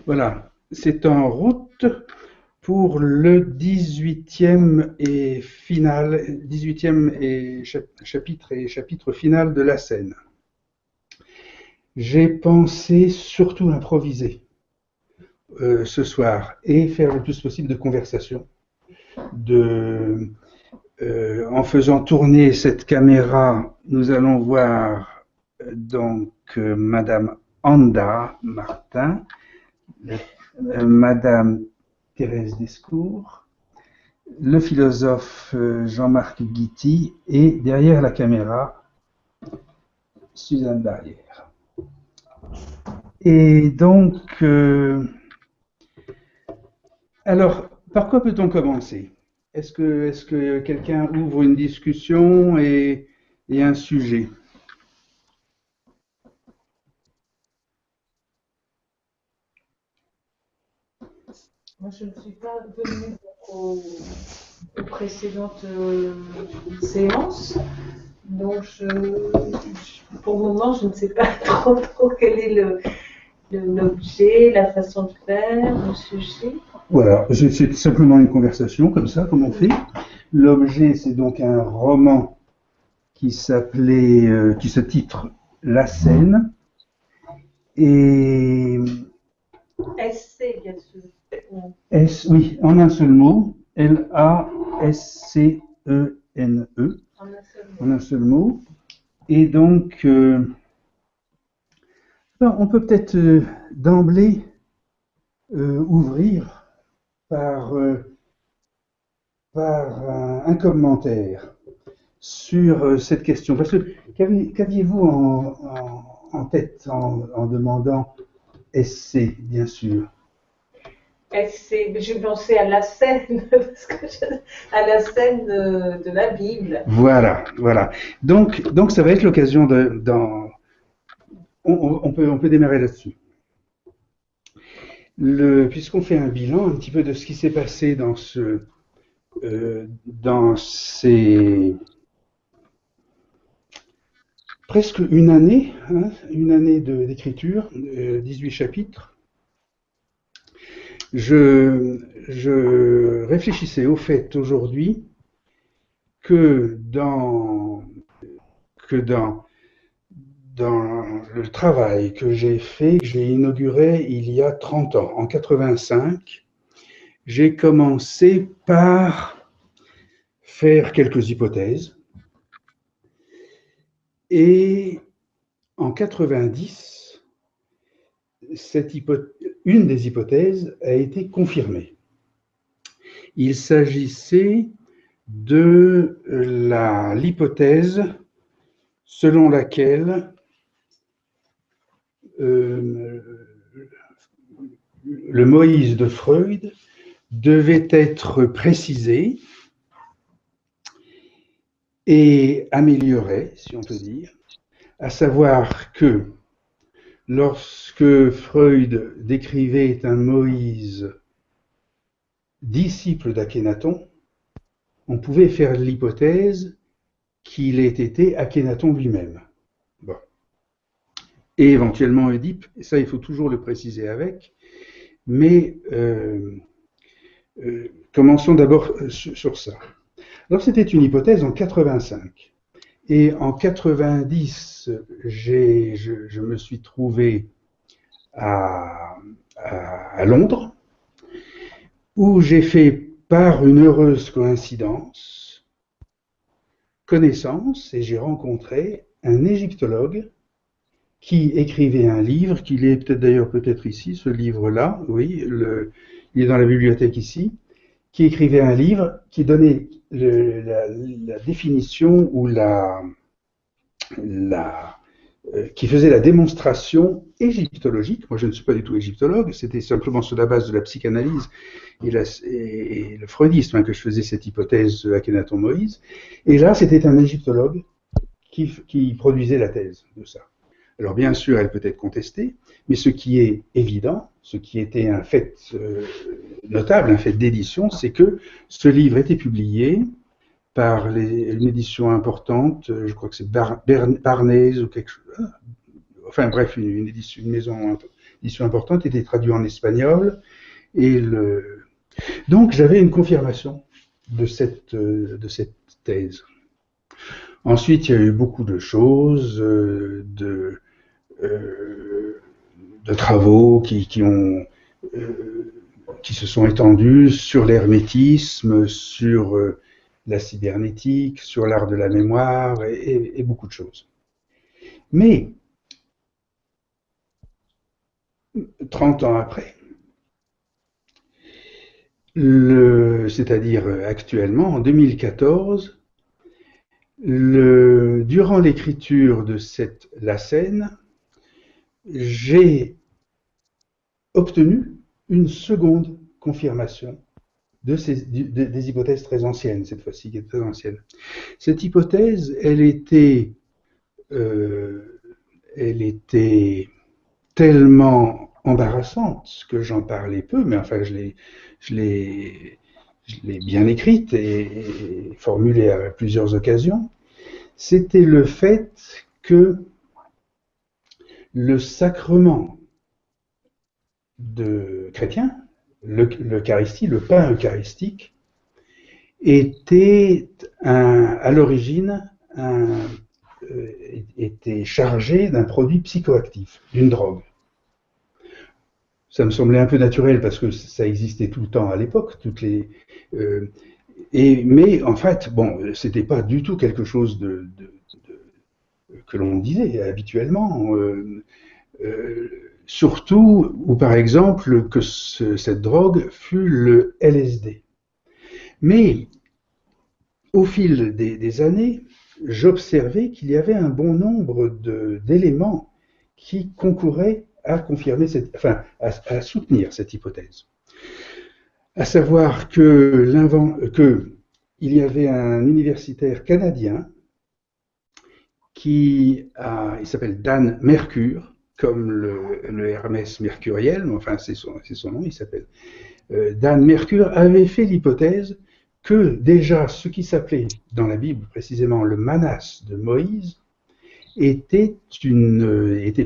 Voilà, c'est en route pour le 18e et final, 18e et chapitre final de la scène. J'ai pensé surtout improviser ce soir et faire le plus possible de conversation. En faisant tourner cette caméra, nous allons voir Madame Anda Martin, Madame Thérèse Descours, le philosophe Jean-Marc Guity et derrière la caméra, Suzanne Barrière. Et donc, alors, par quoi peut-on commencer? Est-ce que quelqu'un ouvre une discussion et un sujet? Moi, je ne suis pas venue aux précédentes séances, donc pour le moment, je ne sais pas trop quel est l'objet, la façon de faire, le sujet. Voilà, c'est simplement une conversation comme ça, comme on fait. L'objet, c'est donc un roman qui qui se titre La Scène. Et SC, bien sûr. oui, en un seul mot, Lascene, en un seul mot. Et donc, on peut peut-être d'emblée ouvrir par, par un commentaire sur cette question. Parce que qu'aviez-vous en tête en demandant SC, bien sûr? J'ai pensé à la scène, à la scène de la Bible. Voilà, voilà. Donc ça va être l'occasion on peut démarrer là-dessus. Puisqu'on fait un bilan un petit peu de ce qui s'est passé dans ces presque une année d'écriture, 18 chapitres. Je réfléchissais au fait aujourd'hui que que dans, dans le travail que j'ai fait, que j'ai inauguré il y a 30 ans, en 85, j'ai commencé par faire quelques hypothèses. Et en 90, une des hypothèses a été confirmée. Il s'agissait de l'hypothèse selon laquelle le Moïse de Freud devait être précisé et amélioré, si on peut dire, à savoir que lorsque Freud décrivait un Moïse disciple d'Akhénaton, on pouvait faire l'hypothèse qu'il ait été Akhénaton lui-même. Bon. Et éventuellement Oedipe, et ça il faut toujours le préciser avec, mais commençons d'abord sur ça. Alors c'était une hypothèse en 85. Et en 90, je me suis trouvé à Londres, où j'ai fait, par une heureuse coïncidence, connaissance, et j'ai rencontré un égyptologue qui écrivait un livre, qu'il est peut-être ici, ce livre-là, oui, il est dans la bibliothèque ici, qui écrivait un livre qui donnait la définition ou qui faisait la démonstration égyptologique. Moi, je ne suis pas du tout égyptologue, c'était simplement sur la base de la psychanalyse et le freudisme que je faisais cette hypothèse Akhénaton Moïse. Et là, c'était un égyptologue qui produisait la thèse de ça. Alors bien sûr, elle peut être contestée, mais ce qui est évident, ce qui était un fait notable, un fait d'édition, c'est que ce livre était publié par une édition importante, je crois que c'est Barnèse ou quelque chose, enfin bref, une maison édition importante, était traduit en espagnol. Donc j'avais une confirmation de cette thèse. Ensuite, il y a eu beaucoup de choses, de travaux qui se sont étendus sur l'hermétisme, sur la cybernétique, sur l'art de la mémoire et beaucoup de choses. Mais 30 ans après, c'est-à-dire actuellement, en 2014, durant l'écriture de la scène, j'ai obtenu une seconde confirmation des hypothèses très anciennes, cette fois-ci, qui est très ancienne. Cette hypothèse, elle était tellement embarrassante que j'en parlais peu, mais enfin, je l'ai bien écrite et formulée à plusieurs occasions. C'était le fait que le sacrement chrétien, l'Eucharistie, le pain eucharistique, était à l'origine était chargé d'un produit psychoactif, d'une drogue. Ça me semblait un peu naturel parce que ça existait tout le temps à l'époque, mais en fait, bon, c'était pas du tout quelque chose que l'on disait habituellement. Surtout, ou par exemple, que cette drogue fut le LSD. Mais au fil des années, j'observais qu'il y avait un bon nombre d'éléments qui concouraient à confirmer à soutenir cette hypothèse. À savoir qu'il y avait un universitaire canadien il s'appelle Dan Mercure, comme le Hermès mercuriel, enfin c'est son nom, il s'appelle. Dan Mercure avait fait l'hypothèse que déjà ce qui s'appelait dans la Bible précisément le manas de Moïse était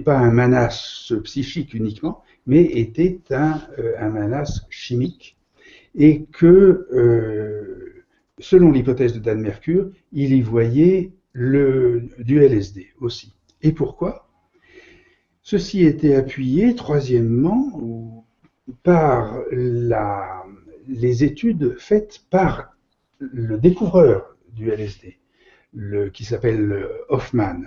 pas un manas psychique uniquement, mais était un manas chimique, et que selon l'hypothèse de Dan Mercure, il y voyait du LSD aussi. Et pourquoi? Ceci était appuyé, troisièmement, par les études faites par le découvreur du LSD, qui s'appelle Hoffman,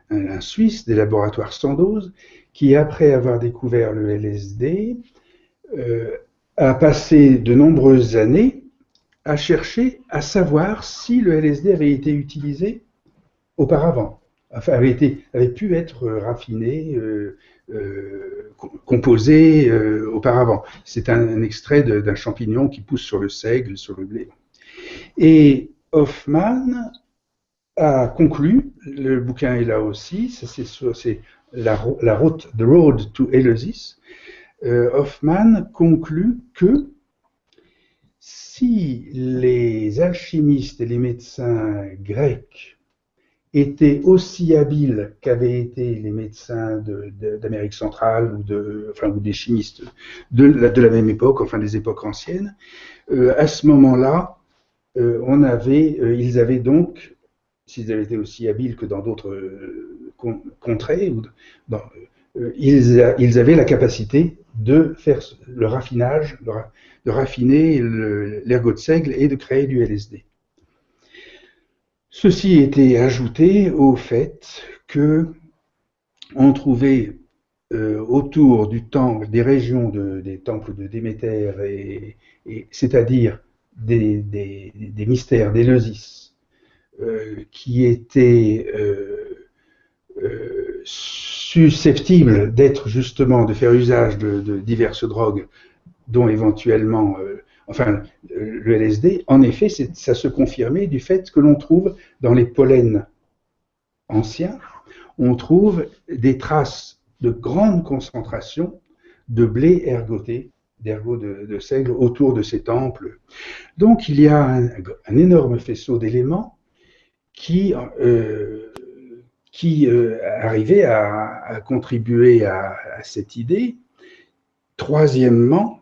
un Suisse des laboratoires Sandoz, qui, après avoir découvert le LSD, a passé de nombreuses années à chercher à savoir si le LSD avait été utilisé auparavant, enfin avait pu être raffiné, composé auparavant. C'est un extrait d'un champignon qui pousse sur le seigle, sur le blé. Et Hoffman a conclu, le bouquin est là aussi, c'est la route, The Road to Eleusis. Hoffman conclut que si les alchimistes et les médecins grecs étaient aussi habiles qu'avaient été les médecins d'Amérique centrale ou des chimistes de la même époque, enfin des époques anciennes, à ce moment-là, ils avaient donc, s'ils avaient été aussi habiles que dans d'autres contrées, ils avaient la capacité de faire le raffinage, de raffiner l'ergot de seigle et de créer du LSD. Ceci était ajouté au fait que on trouvait autour du temple, des régions des temples de Déméter, c'est-à-dire des mystères d'Éleusis, qui étaient susceptibles de faire usage de diverses drogues, dont éventuellement le LSD. En effet, ça se confirmait du fait que l'on trouve dans les pollens anciens, on trouve des traces de grande concentration de blé ergoté, d'ergot de seigle autour de ces temples. Donc il y a un énorme faisceau d'éléments qui arrivait à contribuer à cette idée. troisièmement,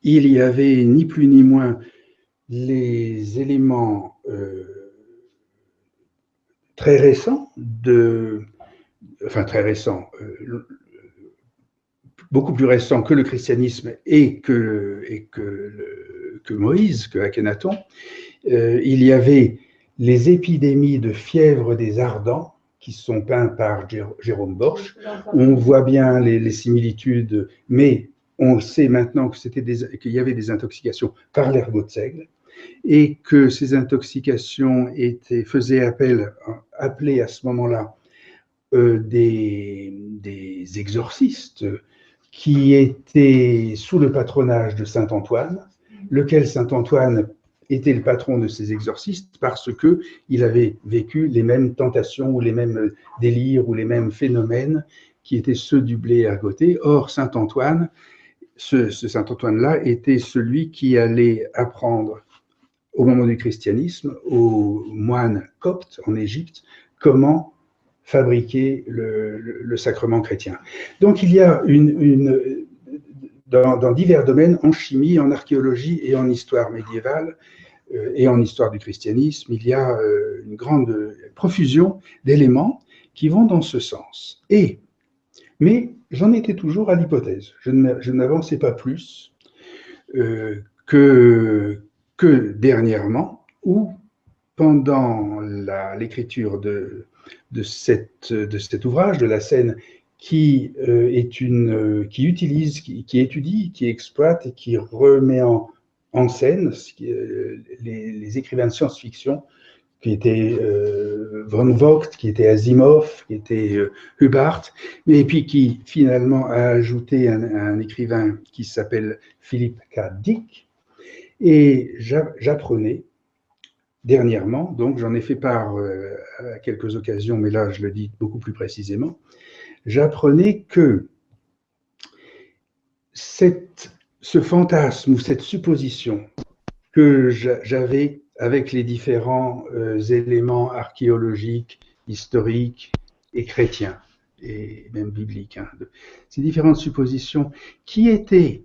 il y avait ni plus ni moins les éléments très récents, très récents, beaucoup plus récents que le christianisme et que Moïse, que Akhenaton. Il y avait les épidémies de fièvre des Ardents, qui sont peints par Jérôme Bosch. On voit bien les similitudes, mais on sait maintenant qu'il y avait des intoxications par l'ergot de seigle, et que ces intoxications faisaient appeler à ce moment-là des exorcistes qui étaient sous le patronage de saint Antoine, lequel saint Antoine était le patron de ces exorcistes parce qu'il avait vécu les mêmes tentations ou les mêmes délires ou les mêmes phénomènes qui étaient ceux du blé ergoté. Or, saint Antoine, ce saint Antoine-là était celui qui allait apprendre au moment du christianisme aux moines coptes en Égypte comment fabriquer le sacrement chrétien. Donc il y a dans divers domaines, en chimie, en archéologie et en histoire médiévale et en histoire du christianisme, il y a une grande profusion d'éléments qui vont dans ce sens. Mais j'en étais toujours à l'hypothèse. Je n'avançais pas plus que dernièrement, ou pendant l'écriture de cet ouvrage, de la scène, qui utilise, qui étudie, qui exploite et qui remet en scène les écrivains de science-fiction, qui étaient von Vogt, qui était Asimov, qui était Hubbard, et puis qui finalement a ajouté un écrivain qui s'appelle Philip K. Dick. Et j'apprenais dernièrement, donc j'en ai fait part à quelques occasions, mais là je le dis beaucoup plus précisément, j'apprenais que ce fantasme ou cette supposition que j'avais avec les différents éléments archéologiques, historiques et chrétiens, et même bibliques, ces différentes suppositions qui étaient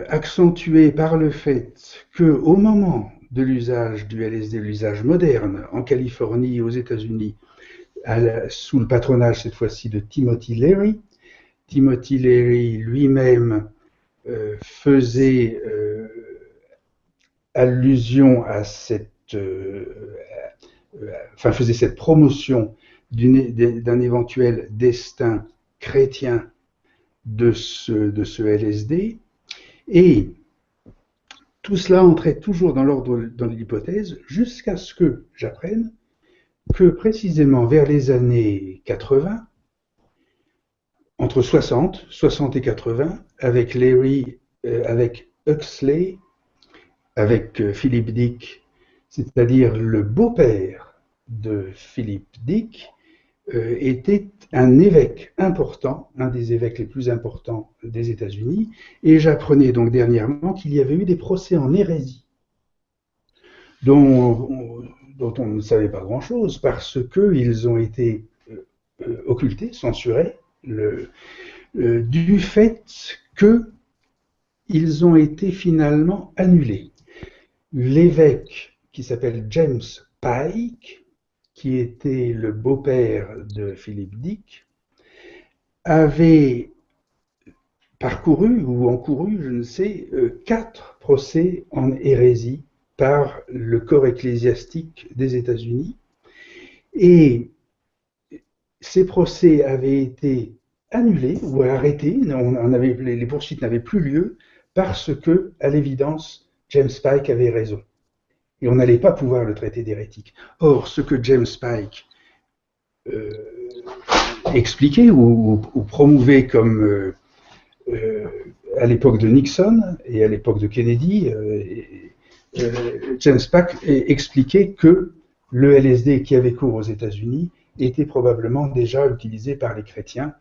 accentuées par le fait qu'au moment de l'usage du LSD, l'usage moderne en Californie et aux États-Unis, sous le patronage cette fois-ci de Timothy Leary lui-même faisait allusion à faisait cette promotion d'un éventuel destin chrétien de ce LSD, et tout cela entrait toujours dans l'hypothèse, jusqu'à ce que j'apprenne que précisément vers les années 80, entre 60 et 80, avec Leary, avec Huxley, avec Philip Dick, c'est-à-dire le beau-père de Philip Dick, était un évêque important, un des évêques les plus importants des États-Unis, et j'apprenais donc dernièrement qu'il y avait eu des procès en hérésie, dont on ne savait pas grand-chose, parce qu'ils ont été occultés, censurés, du fait qu'ils ont été finalement annulés. L'évêque qui s'appelle James Pike, qui était le beau-père de Philip Dick, avait parcouru ou encouru, je ne sais, 4 procès en hérésie par le corps ecclésiastique des États-Unis, et ces procès avaient été annulés ou arrêtés, les poursuites n'avaient plus lieu parce que, à l'évidence, James Pike avait raison. Et on n'allait pas pouvoir le traiter d'hérétique. Or, ce que James Pike expliquait ou promouvait comme à l'époque de Nixon et à l'époque de Kennedy, James Pike expliquait que le LSD qui avait cours aux États-Unis était probablement déjà utilisé par les chrétiens.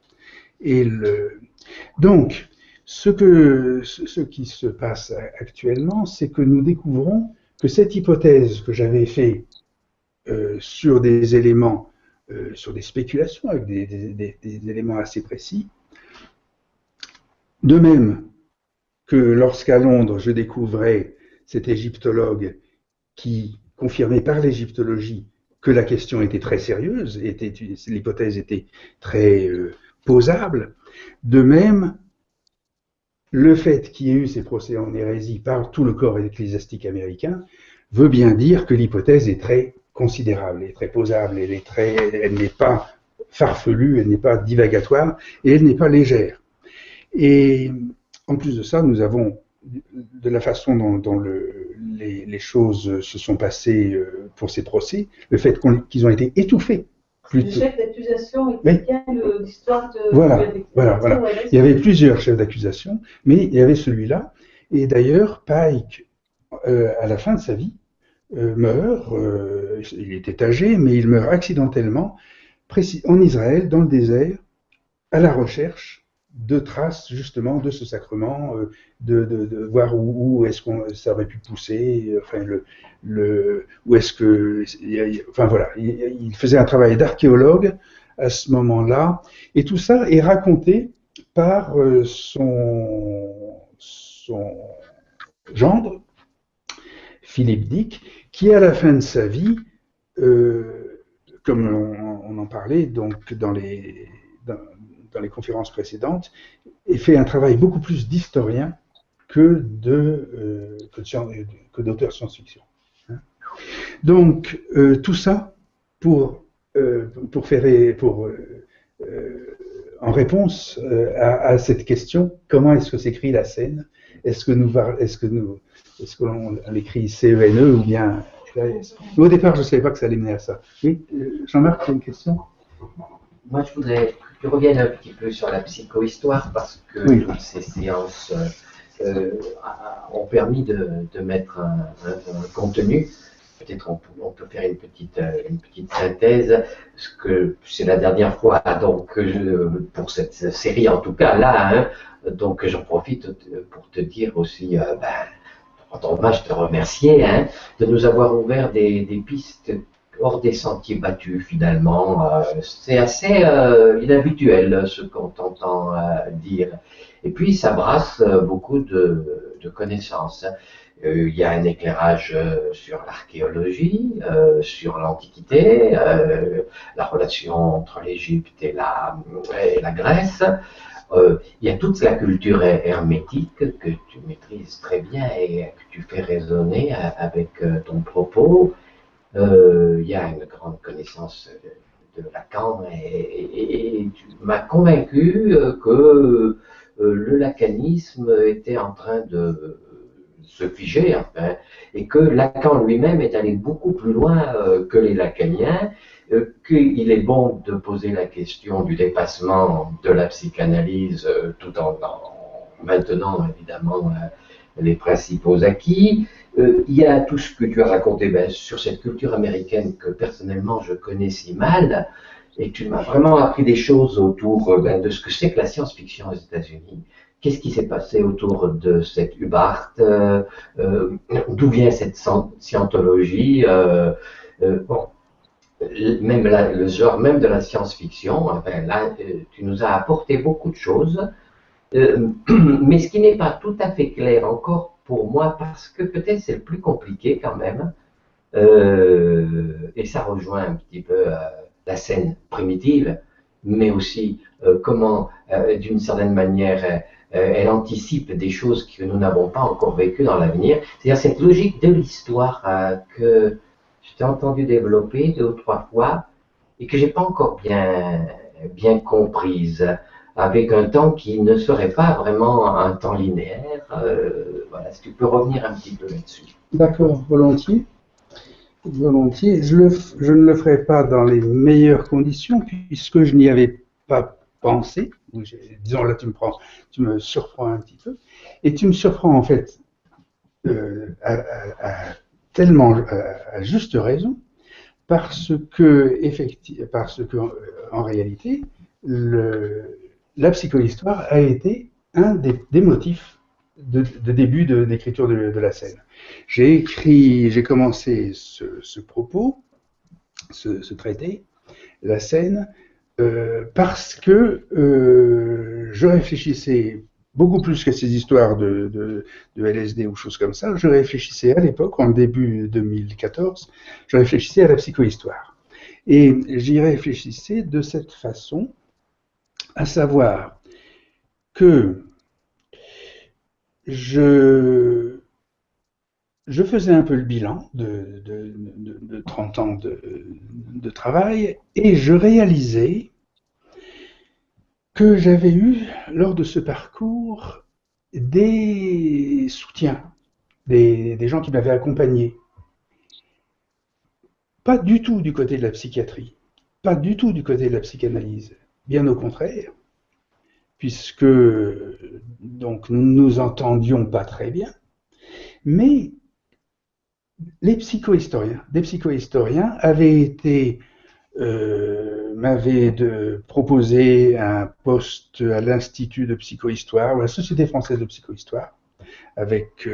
Donc, ce qui se passe actuellement, c'est que nous découvrons que cette hypothèse que j'avais faite sur des éléments, sur des spéculations avec des éléments assez précis, De même que lorsqu'à Londres, je découvrais cet égyptologue qui confirmait par l'égyptologie que la question était très sérieuse, l'hypothèse était très posable. De même, le fait qu'il y ait eu ces procès en hérésie par tout le corps ecclésiastique américain veut bien dire que l'hypothèse est très considérable, est très posable, elle n'est pas farfelue, elle n'est pas divagatoire et elle n'est pas légère. Et en plus de ça, nous avons, de la façon dont les choses se sont passées pour ces procès, le fait qu'ils ont été étouffés. Le chef d'accusation était bien l'histoire de... Voilà. Il y avait plusieurs chefs d'accusation, mais il y avait celui-là. Et d'ailleurs, Pike, à la fin de sa vie, meurt, il était âgé, mais il meurt accidentellement en Israël, dans le désert, à la recherche de traces justement de ce sacrement, de voir où est-ce qu'on ça aurait pu pousser, enfin où est-ce que, enfin voilà, il faisait un travail d'archéologue à ce moment-là, et tout ça est raconté par son gendre, Philippe Dick, qui à la fin de sa vie, comme on en parlait donc dans les conférences précédentes, et fait un travail beaucoup plus d'historien que d'auteur science-fiction. Donc, tout ça en réponse à cette question, comment est-ce que s'écrit la scène? Est-ce que l'on l'écrit C-E-N-E ou bien... Au départ, je ne savais pas que ça allait mener à ça. Oui, Jean-Marc, tu as une question? Moi, je voudrais que tu reviennes un petit peu sur la psychohistoire parce que toutes ces séances ont permis de mettre un contenu. Peut-être on peut faire une petite synthèse, parce que c'est la dernière fois donc pour cette série en tout cas là, donc j'en profite pour te dire aussi, en ton hommage, te remercier de nous avoir ouvert des pistes hors des sentiers battus finalement. C'est assez inhabituel ce qu'on t'entend dire. Et puis ça brasse beaucoup de connaissances. Il y a un éclairage sur l'archéologie, sur l'Antiquité, la relation entre l'Égypte et la Grèce. Il y a toute la culture hermétique que tu maîtrises très bien et que tu fais résonner avec ton propos. Il y a une grande connaissance de Lacan et tu m'as convaincu que le lacanisme était en train de se figer, enfin, et que Lacan lui-même est allé beaucoup plus loin que les lacaniens, qu'il est bon de poser la question du dépassement de la psychanalyse tout en maintenant évidemment les principaux acquis. Il y a tout ce que tu as raconté sur cette culture américaine que personnellement je connais si mal, et tu m'as vraiment appris des choses autour de ce que c'est que la science-fiction aux États-Unis. Qu'est-ce qui s'est passé autour de cette Hubbard, d'où vient cette scientologie, bon, même le genre même de la science-fiction. Enfin, là, tu nous as apporté beaucoup de choses, mais ce qui n'est pas tout à fait clair encore pour moi, parce que peut-être c'est le plus compliqué quand même, et ça rejoint un petit peu la scène primitive, mais aussi comment, d'une certaine manière, elle anticipe des choses que nous n'avons pas encore vécues dans l'avenir. C'est-à-dire cette logique de l'histoire que je t'ai entendu développer 2 ou 3 fois et que j'ai pas encore bien comprise, avec un temps qui ne serait pas vraiment un temps linéaire. Voilà, si tu peux revenir un petit peu là-dessus. D'accord, volontiers. Volontiers. Je ne le ferai pas dans les meilleures conditions, puisque je n'y avais pas pensé. Disons là, tu me surprends un petit peu. Et tu me surprends en fait tellement à juste raison, parce que en réalité, la psychohistoire a été un des motifs de début d'écriture de la scène. J'ai commencé ce propos, ce traité, la scène, parce que je réfléchissais beaucoup plus que ces histoires de LSD ou choses comme ça, je réfléchissais à l'époque, en début 2014, je réfléchissais à la psychohistoire. Et j'y réfléchissais de cette façon, à savoir que je faisais un peu le bilan de 30 ans de travail et je réalisais que j'avais eu, lors de ce parcours, des soutiens, des gens qui m'avaient accompagné. Pas du tout du côté de la psychiatrie, pas du tout du côté de la psychanalyse, bien au contraire, puisque donc nous ne nous entendions pas très bien, mais des psychohistoriens m'avaient proposé un poste à l'Institut de psychohistoire, ou à la Société française de psychohistoire, avec,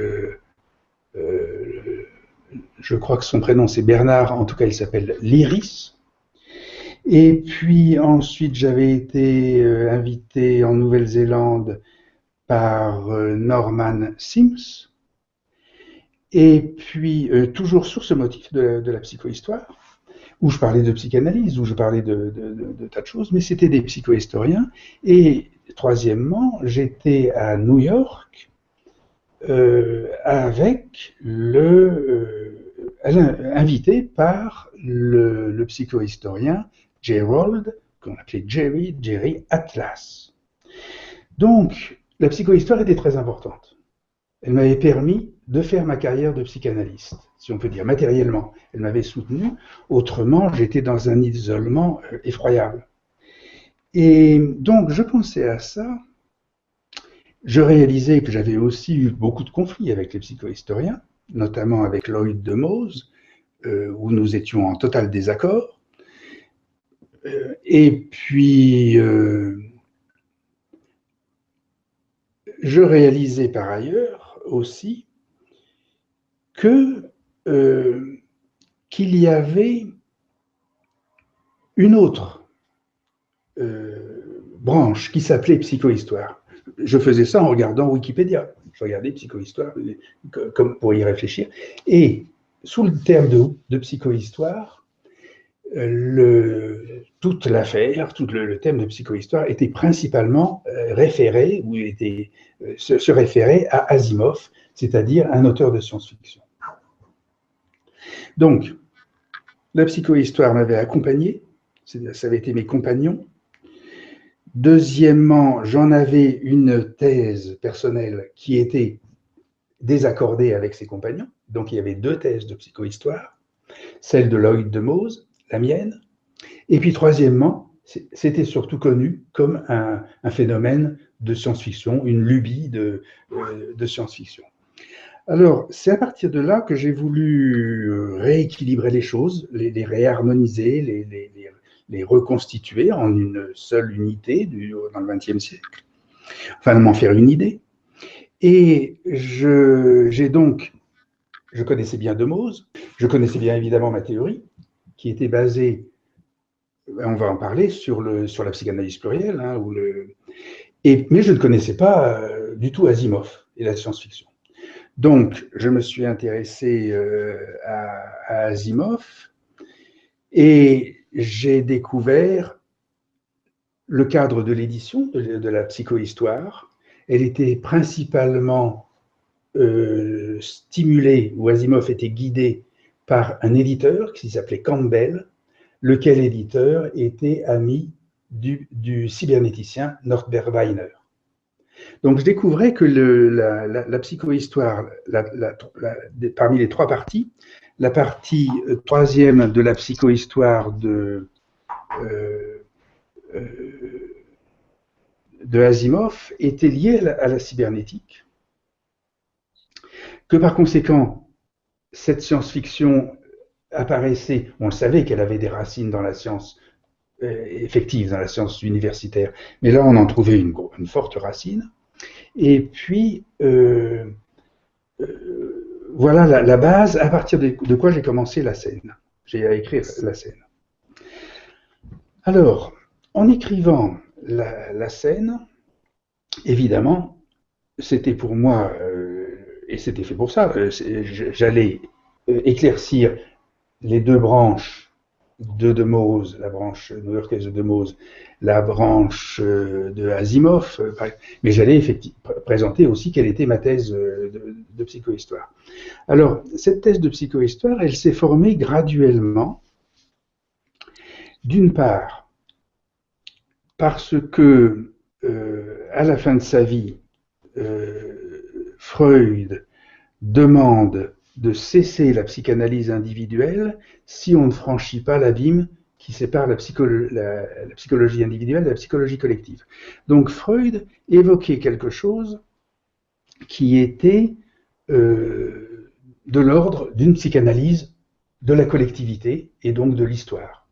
je crois que son prénom c'est Bernard, en tout cas il s'appelle Liris. Et puis ensuite j'avais été invité en Nouvelle-Zélande par Norman Sims. Et puis, toujours sur ce motif de la psychohistoire, où je parlais de psychanalyse, où je parlais de tas de choses, mais c'était des psychohistoriens. Et troisièmement, j'étais à New York invité par le psychohistorien Gerald, qu'on appelait Jerry Atlas. Donc, la psychohistoire était très importante. Elle m'avait permis de faire ma carrière de psychanalyste, si on peut dire, matériellement. Elle m'avait soutenu, autrement j'étais dans un isolement effroyable. Et donc je pensais à ça, je réalisais que j'avais aussi eu beaucoup de conflits avec les psychohistoriens, notamment avec Lloyd de Mause, où nous étions en total désaccord. Et puis, je réalisais par ailleurs aussi qu'il y avait une autre branche qui s'appelait psychohistoire. Je faisais ça en regardant Wikipédia. Je regardais psychohistoire comme pour y réfléchir. Et sous le terme de psychohistoire, toute l'affaire, tout le thème de psychohistoire était principalement référé, ou se référait à Asimov, c'est-à-dire un auteur de science-fiction. Donc, la psychohistoire m'avait accompagné, ça avait été mes compagnons. Deuxièmement, j'en avais une thèse personnelle qui était désaccordée avec ses compagnons. Donc, il y avait deux thèses de psychohistoire, celle de Lloyd de Mause, la mienne. Et puis, troisièmement, c'était surtout connu comme un phénomène de science-fiction, une lubie de science-fiction. Alors, c'est à partir de là que j'ai voulu rééquilibrer les choses, les réharmoniser, les reconstituer en une seule unité dans le XXe siècle, enfin, m'en faire une idée. Et je connaissais bien de Mause, je connaissais bien évidemment ma théorie, qui était basée, on va en parler, sur la psychanalyse plurielle, hein, mais je ne connaissais pas du tout Asimov et la science-fiction. Donc, je me suis intéressé à Asimov et j'ai découvert le cadre de l'édition de la psychohistoire. Elle était principalement stimulée, ou Asimov était guidé par un éditeur qui s'appelait Campbell, lequel éditeur était ami du cybernéticien Norbert Wiener. Donc je découvrais que la psychohistoire, parmi les trois parties, la partie troisième de la psychohistoire de Asimov était liée à la cybernétique, que par conséquent, cette science-fiction apparaissait, on le savait qu'elle avait des racines dans la science effective, dans la science universitaire, mais là on en trouvait une forte racine. Et puis, voilà la base à partir de quoi j'ai commencé la scène. J'ai à écrire la scène. Alors, en écrivant la scène, évidemment, c'était pour moi, et c'était fait pour ça, j'allais éclaircir les deux branches de Demose, la branche new-yorkaise de Demose, la branche de Asimov, mais j'allais présenter aussi quelle était ma thèse de psychohistoire. Alors, cette thèse de psychohistoire, elle s'est formée graduellement, d'une part, parce que, à la fin de sa vie, Freud demande de cesser la psychanalyse individuelle si on ne franchit pas l'abîme qui sépare la psychologie individuelle de la psychologie collective. Donc Freud évoquait quelque chose qui était de l'ordre d'une psychanalyse de la collectivité et donc de l'histoire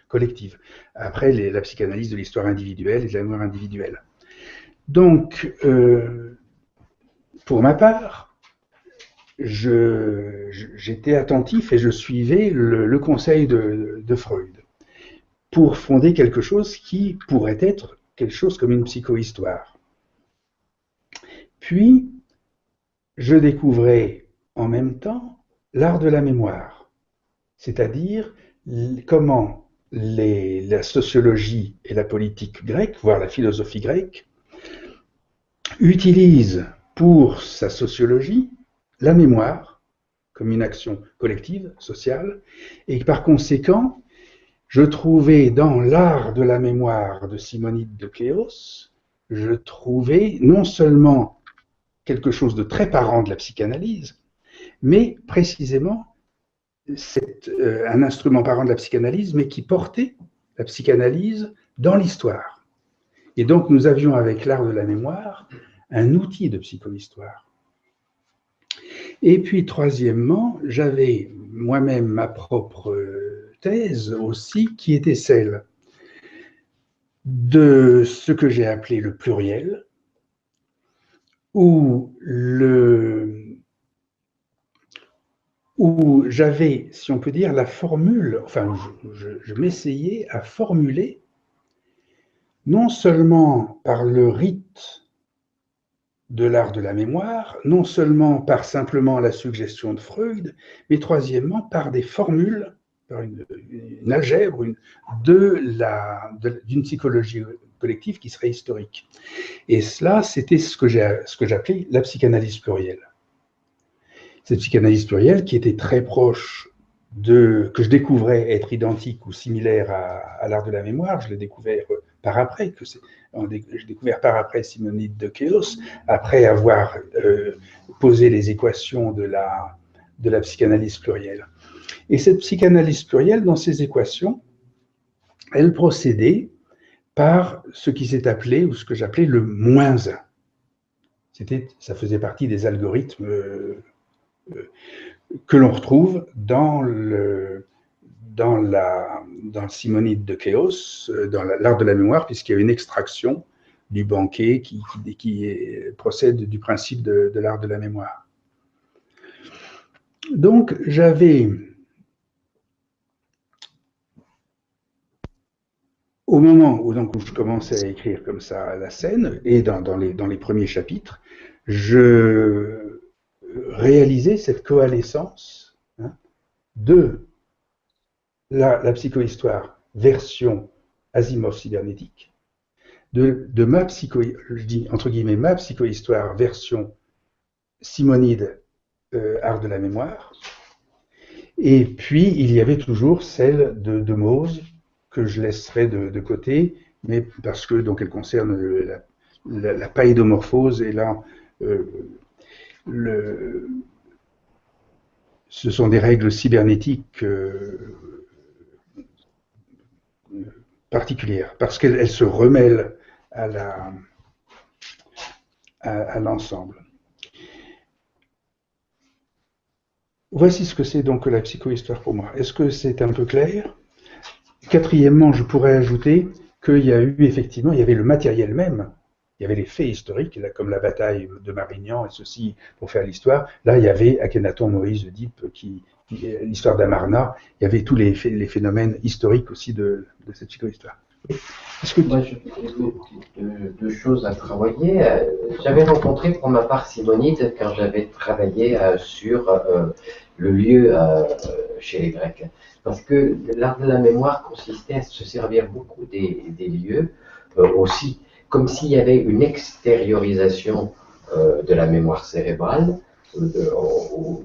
collective. Après, la psychanalyse de l'histoire individuelle et de la mémoire individuelle. Donc, pour ma part, j'étais attentif et je suivais le conseil de Freud pour fonder quelque chose qui pourrait être quelque chose comme une psychohistoire. Puis, je découvrais en même temps l'art de la mémoire, c'est-à-dire comment la sociologie et la politique grecque, voire la philosophie grecque, utilisent pour sa sociologie la mémoire comme une action collective, sociale, et par conséquent, je trouvais dans l'art de la mémoire de Simonide de Cléos, je trouvais non seulement quelque chose de très parent de la psychanalyse, mais précisément un instrument parent de la psychanalyse, mais qui portait la psychanalyse dans l'histoire. Et donc nous avions avec l'art de la mémoire un outil de psychohistoire. Et puis troisièmement, j'avais moi-même ma propre thèse aussi, qui était celle de ce que j'ai appelé le pluriel, où j'avais, si on peut dire, la formule, enfin, je m'essayais à formuler, non seulement par le rite de l'art de la mémoire, non seulement par simplement la suggestion de Freud, mais troisièmement par des formules, par une algèbre d'une psychologie collective qui serait historique. Et cela, c'était ce que j'appelais la psychanalyse plurielle. Cette psychanalyse plurielle qui était très proche que je découvrais être identique ou similaire à l'art de la mémoire, je l'ai découvert par après, j'ai découvert par après Simonide de Cléos, après avoir posé les équations de la psychanalyse plurielle. Et cette psychanalyse plurielle, dans ses équations, elle procédait par ce qui s'est appelé, ou ce que j'appelais le -1. Ça faisait partie des algorithmes que l'on retrouve dans le Simonide de Cléos, dans l'art de la mémoire, puisqu'il y a une extraction du banquet qui procède du principe de l'art de la mémoire. Donc, au moment où je commençais à écrire comme ça la scène, et dans les premiers chapitres, je réaliser cette coalescence de la psychohistoire version Asimov cybernétique, de ma je dis entre guillemets ma psychohistoire version Simonide art de la mémoire, et puis il y avait toujours celle de Demose que je laisserai de côté, mais parce que donc elle concerne la païdomorphose, et là ce sont des règles cybernétiques particulières, parce qu'elles se remêlent à l'ensemble. Voici ce que c'est donc la psychohistoire pour moi. Est-ce que c'est un peu clair? Quatrièmement, je pourrais ajouter qu'il y a eu effectivement, il y avait le matériel même. Il y avait les faits historiques, là, comme la bataille de Marignan et ceci pour faire l'histoire. Là, il y avait Akhenaton, Moïse, Oedipe, l'histoire d'Amarna. Il y avait tous les phénomènes historiques aussi de cette psychohistoire. Est-ce que Moi, deux choses à travailler. J'avais rencontré pour ma part Simonide quand j'avais travaillé sur le lieu chez les Grecs. Parce que l'art de la mémoire consistait à se servir beaucoup des lieux aussi, comme s'il y avait une extériorisation de la mémoire cérébrale. On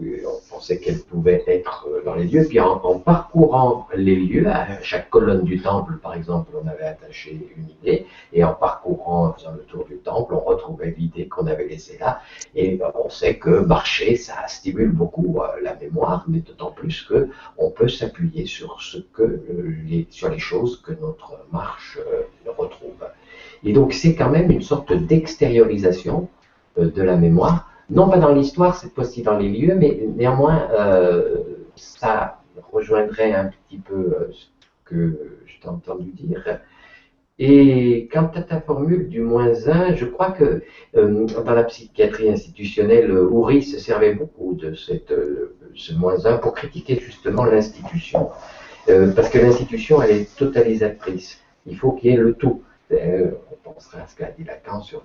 pensait qu'elle pouvait être dans les lieux, puis en parcourant les lieux, à chaque colonne du temple, par exemple, on avait attaché une idée, et en parcourant, en faisant le tour du temple, on retrouvait l'idée qu'on avait laissée là, et on sait que marcher, ça stimule beaucoup la mémoire, mais d'autant plus qu'on peut s'appuyer sur sur les choses que notre marche retrouve. Et donc c'est quand même une sorte d'extériorisation de la mémoire, non pas dans l'histoire, cette fois-ci dans les lieux, mais néanmoins, ça rejoindrait un petit peu ce que je t'ai entendu dire. Et quant à ta formule du -1, je crois que dans la psychiatrie institutionnelle, Houry se servait beaucoup de ce -1 pour critiquer justement l'institution. Parce que l'institution, elle est totalisatrice. Il faut qu'il y ait le tout. On pensera à ce qu'a dit Lacan sur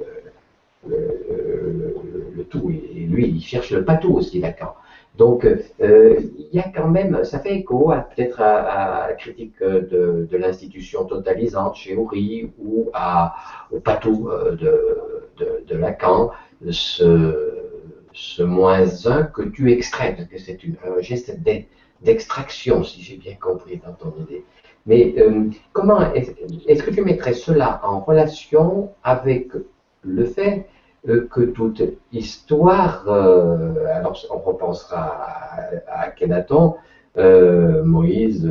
le tout, et lui il cherche le pas tout aussi, Lacan. Donc il y a quand même, ça fait écho peut-être à la critique de l'institution totalisante chez Houry ou au patou de Lacan, ce -1 que tu extrais, parce que c'est un geste d'extraction, si j'ai bien compris dans ton idée. Mais comment est-ce que tu mettrais cela en relation avec le fait que toute histoire, alors on repensera à Akhenaton, Moïse,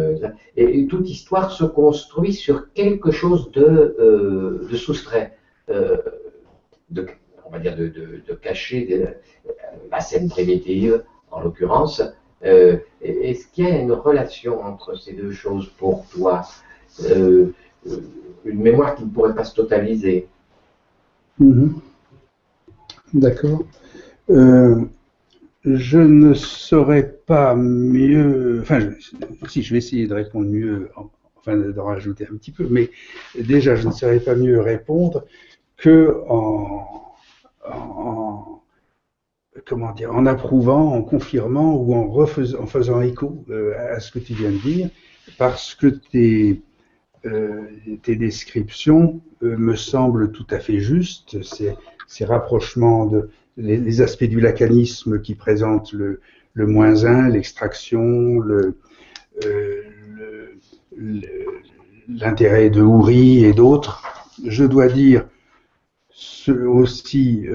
et toute histoire se construit sur quelque chose de soustrait, on va dire de caché, la scène primitive en l'occurrence. Est-ce qu'il y a une relation entre ces deux choses pour toi, une mémoire qui ne pourrait pas se totaliser? D'accord. Je ne saurais pas mieux. Enfin, si je vais essayer de répondre mieux, enfin d'en rajouter un petit peu, mais déjà, je ne saurais pas mieux répondre que comment dire, en approuvant, en confirmant ou en faisant écho à ce que tu viens de dire, parce que tes descriptions me semblent tout à fait justes. Ces rapprochements, les aspects du lacanisme qui présentent le -1, l'extraction, l'intérêt de Houry et d'autres. Je dois dire aussi,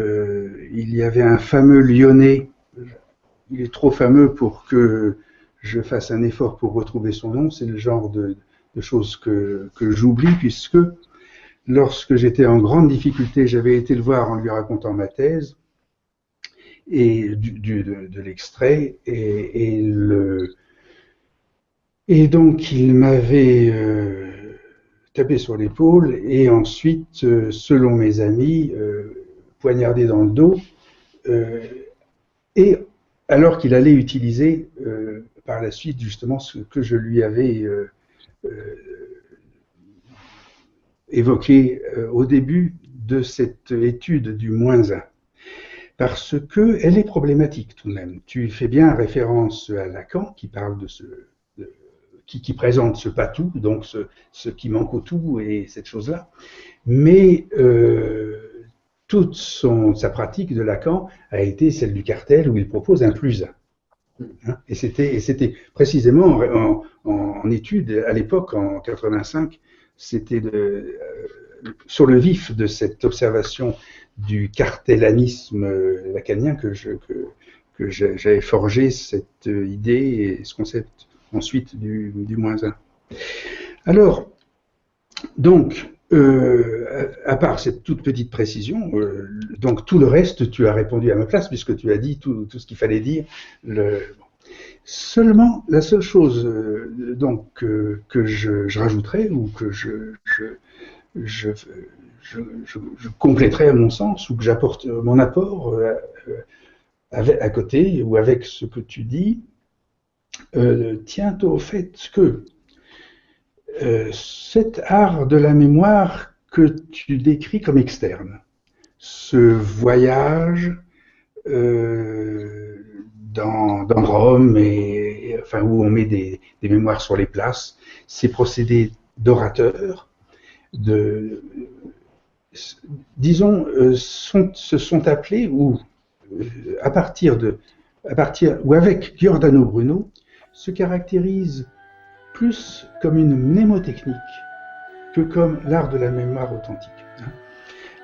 il y avait un fameux Lyonnais, il est trop fameux pour que je fasse un effort pour retrouver son nom, c'est le genre de choses que j'oublie, puisque lorsque j'étais en grande difficulté, j'avais été le voir en lui racontant ma thèse, et de l'extrait, et donc il m'avait tapé sur l'épaule, et ensuite, selon mes amis, poignardé dans le dos, et alors qu'il allait utiliser par la suite justement ce que je lui avais évoqué au début de cette étude du -1, parce qu'elle est problématique tout de même. Tu fais bien référence à Lacan qui parle qui présente ce patou, donc ce qui manque au tout et cette chose-là, mais toute sa pratique de Lacan a été celle du cartel où il propose un +1. Hein, et c'était précisément en étude à l'époque, en 85, c'était sur le vif de cette observation du cartellanisme lacanien que j'avais forgé cette idée et ce concept ensuite du -1. Alors, donc, à part cette toute petite précision, donc tout le reste, tu as répondu à ma place puisque tu as dit tout ce qu'il fallait dire. Seulement, la seule chose donc que je rajouterais ou que je compléterais à mon sens ou que j'apporte mon apport à côté ou avec ce que tu dis, tient au fait que cet art de la mémoire que tu décris comme externe, ce voyage dans Rome, enfin, où on met des mémoires sur les places, ces procédés d'orateur, disons, se sont appelés, ou ou avec Giordano Bruno, se caractérisent plus comme une mnémotechnique que comme l'art de la mémoire authentique.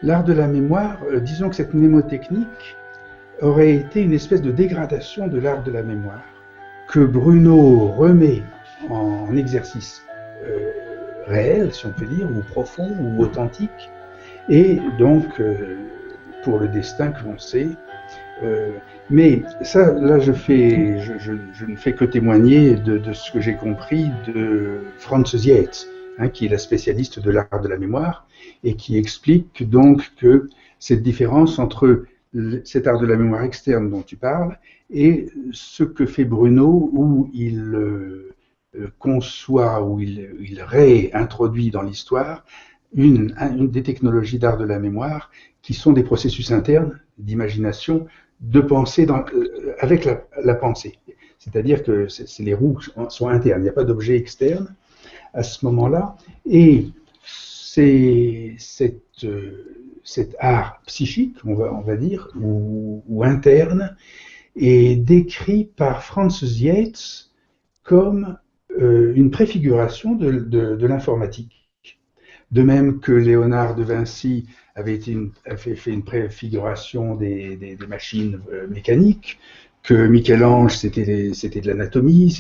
L'art de la mémoire, disons que cette mnémotechnique aurait été une espèce de dégradation de l'art de la mémoire, que Bruno remet en exercice réel, si on peut dire, ou profond, ou authentique, et donc pour le destin que l'on sait. Mais ça, là, je ne fais que témoigner de ce que j'ai compris de Franz Zietz, qui est la spécialiste de l'art de la mémoire, et qui explique donc que cette différence entre cet art de la mémoire externe dont tu parles et ce que fait Bruno, où il conçoit, où il réintroduit dans l'histoire une des technologies d'art de la mémoire qui sont des processus internes d'imagination, de pensée avec la pensée. C'est-à-dire que les roues sont internes, il n'y a pas d'objet externe à ce moment-là, et cet art psychique, on va dire, ou interne, est décrit par Franz Zietz comme une préfiguration de l'informatique. De même que Léonard de Vinci avait fait une préfiguration des machines mécaniques, que Michel-Ange c'était de l'anatomie,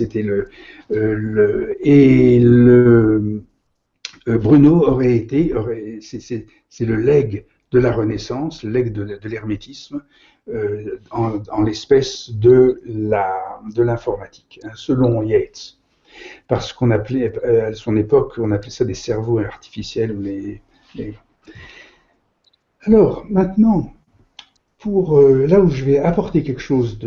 Bruno c'est le legs de la Renaissance, le legs de l'hermétisme, en l'espèce de l'informatique, selon Yates. Parce qu'on appelait, à son époque, on appelait ça des cerveaux artificiels. Alors, maintenant, là où je vais apporter quelque chose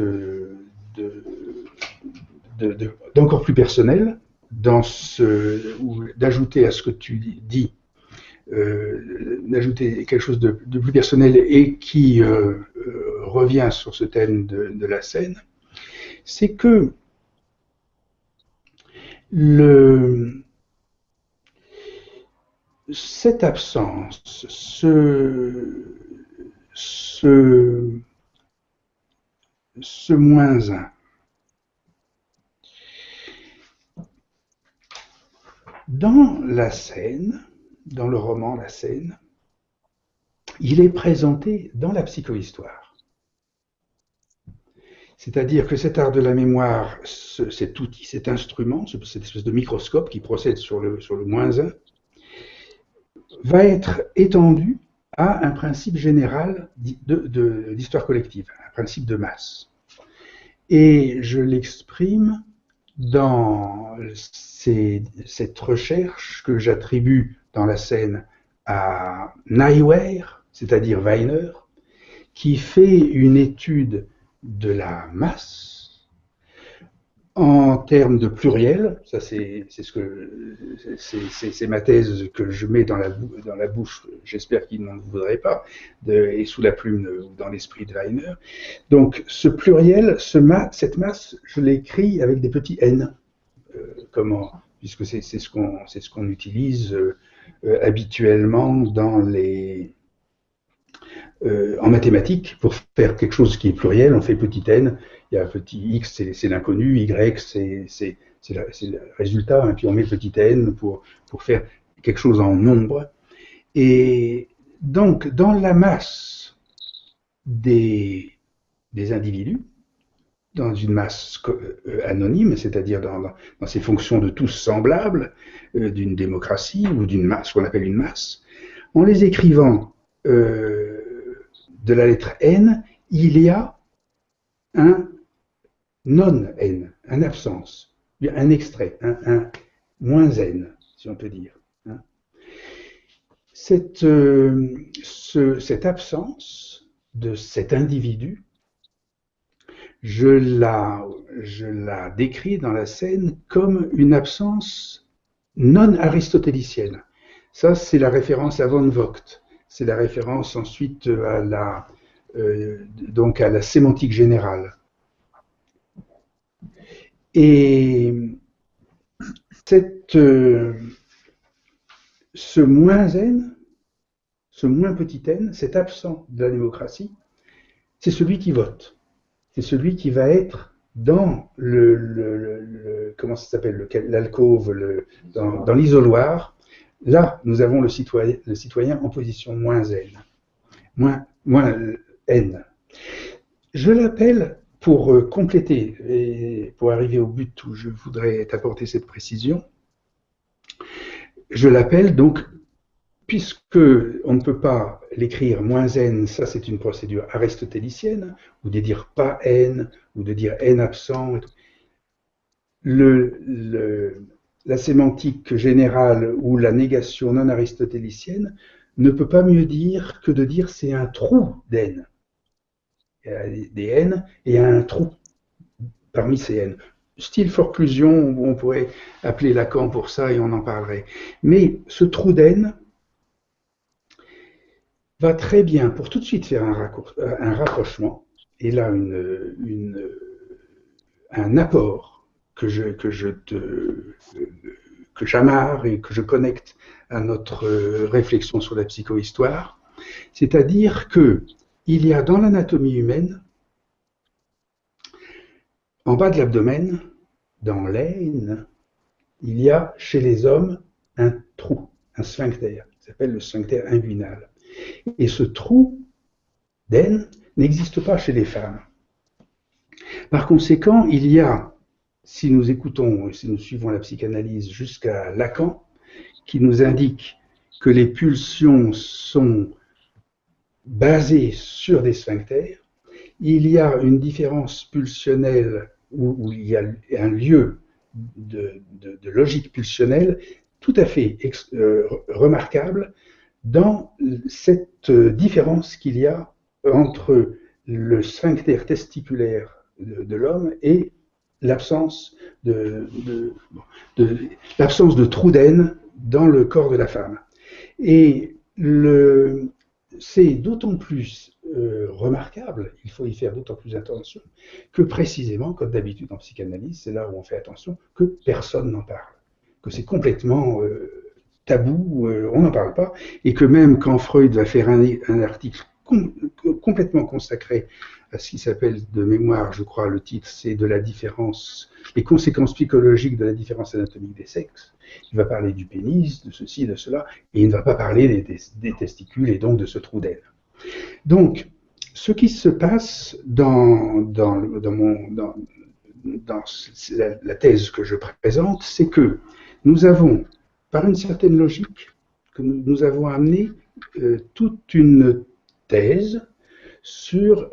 d'encore plus personnel, d'ajouter à ce que tu dis, d'ajouter quelque chose de plus personnel et qui revient sur ce thème de la scène, c'est que cette absence, ce moins un, dans la scène, dans le roman La Scène, il est présenté dans la psychohistoire. C'est-à-dire que cet art de la mémoire, cet outil, cet instrument, cette espèce de microscope qui procède sur le moins un, va être étendu à un principe général d'histoire collective, un principe de masse. Et je l'exprime dans cette recherche que j'attribue dans la scène à Neiweier, c'est-à-dire Weiner, qui fait une étude de la masse en termes de pluriel. Ça, c'est ma thèse que je mets dans la bouche, j'espère qu'il n'en voudrait pas, et sous la plume dans l'esprit de Weiner. Donc, ce pluriel, cette masse, je l'écris avec des petits n. Puisque c'est ce qu'on utilise habituellement en mathématiques. Pour faire quelque chose qui est pluriel, on fait petit n. Il y a petit x, c'est l'inconnu, y, c'est le résultat, et puis on met petit n pour faire quelque chose en nombre. Et donc, dans la masse des individus, dans une masse anonyme, c'est-à-dire dans ces fonctions de tous semblables, d'une démocratie ou d'une masse, ce qu'on appelle une masse, en les écrivant de la lettre N, il y a un non-N, un absence, un extrait, un moins N, si on peut dire. Cette absence de cet individu, je la décris dans la scène comme une absence non aristotélicienne. Ça, c'est la référence à von Vogt. C'est la référence ensuite donc à la sémantique générale. Et ce moins n, ce moins petit n, cet absent de la démocratie, c'est celui qui vote. C'est celui qui va être dans comment ça s'appelle, l'alcôve, dans l'isoloir. Là, nous avons le citoyen en position moins n. Moins n. Je l'appelle, pour compléter et pour arriver au but où je voudrais t'apporter cette précision, je l'appelle donc, puisque on ne peut pas l'écrire moins n, ça c'est une procédure aristotélicienne, ou de dire pas n, ou de dire n absent. La sémantique générale ou la négation non aristotélicienne ne peut pas mieux dire que de dire c'est un trou d'n. Il y a des n et il y a un trou parmi ces n. Style forclusion, on pourrait appeler Lacan pour ça et on en parlerait. Mais ce trou d'n va très bien pour tout de suite faire un rapprochement, et là un apport que j'amarre et que je connecte à notre réflexion sur la psychohistoire, c'est-à-dire que il y a dans l'anatomie humaine, en bas de l'abdomen, dans l'aine, il y a chez les hommes un trou, un sphincter, qui s'appelle le sphincter inguinal. Et ce trou d'aine n'existe pas chez les femmes. Par conséquent, il y a, si nous suivons la psychanalyse jusqu'à Lacan, qui nous indique que les pulsions sont basées sur des sphincters, il y a une différence pulsionnelle où il y a un lieu de logique pulsionnelle tout à fait remarquable dans cette différence qu'il y a entre le sphincter testiculaire de l'homme et l'absence de trou d'aine dans le corps de la femme. Et c'est d'autant plus remarquable, il faut y faire d'autant plus attention, que précisément, comme d'habitude en psychanalyse, c'est là où on fait attention, que personne n'en parle, que c'est complètement tabou, on n'en parle pas, et que même quand Freud va faire un article complètement consacré à ce qui s'appelle de mémoire, je crois, le titre, c'est de la différence, les conséquences psychologiques de la différence anatomique des sexes. Il va parler du pénis, de ceci, de cela, et il ne va pas parler des testicules et donc de ce trou d'aine. Donc, ce qui se passe dans la thèse que je présente, c'est que nous avons, par une certaine logique, que nous avons amené toute une thèse sur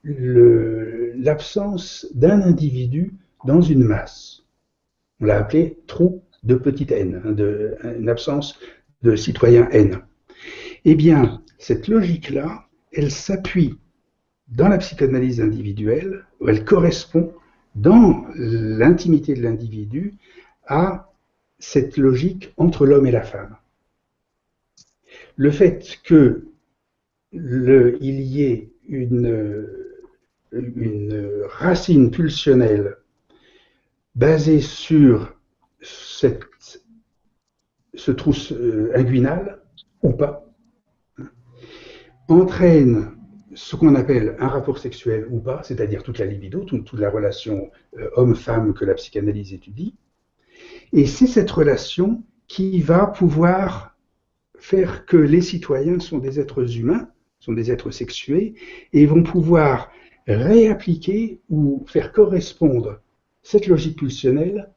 l'absence d'un individu dans une masse. On l'a appelé trou de petite n, une absence de citoyen n. Eh bien, cette logique-là, elle s'appuie dans la psychanalyse individuelle, où elle correspond dans l'intimité de l'individu à cette logique entre l'homme et la femme. Le fait qu'il y ait une racine pulsionnelle basée sur ce trou inguinal, ou pas, entraîne ce qu'on appelle un rapport sexuel ou pas, c'est-à-dire toute la libido, toute la relation homme-femme que la psychanalyse étudie. Et c'est cette relation qui va pouvoir faire que les citoyens sont des êtres humains, sont des êtres sexués, et vont pouvoir réappliquer ou faire correspondre cette logique pulsionnelle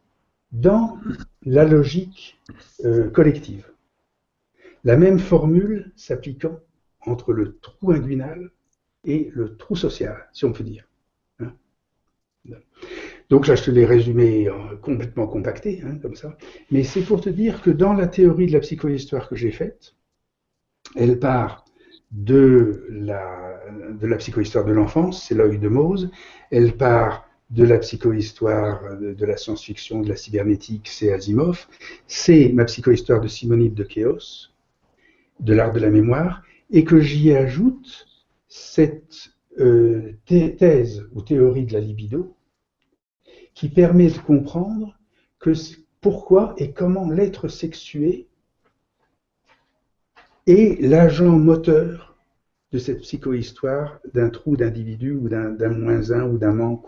dans la logique collective. La même formule s'appliquant entre le trou inguinal et le trou social, si on peut dire. Donc là, je te l'ai résumé complètement compacté, comme ça. Mais c'est pour te dire que dans la théorie de la psychohistoire que j'ai faite, elle part de la psychohistoire de l'enfance, c'est l'œil de Mose, elle part de la psychohistoire, de la science-fiction, de la cybernétique, c'est Asimov. C'est ma psychohistoire de Simonide de Chaos, de l'art de la mémoire, et que j'y ajoute cette thèse ou théorie de la libido qui permet de comprendre pourquoi et comment l'être sexué est l'agent moteur de cette psychohistoire d'un trou d'individu ou d'un moins un ou d'un manque.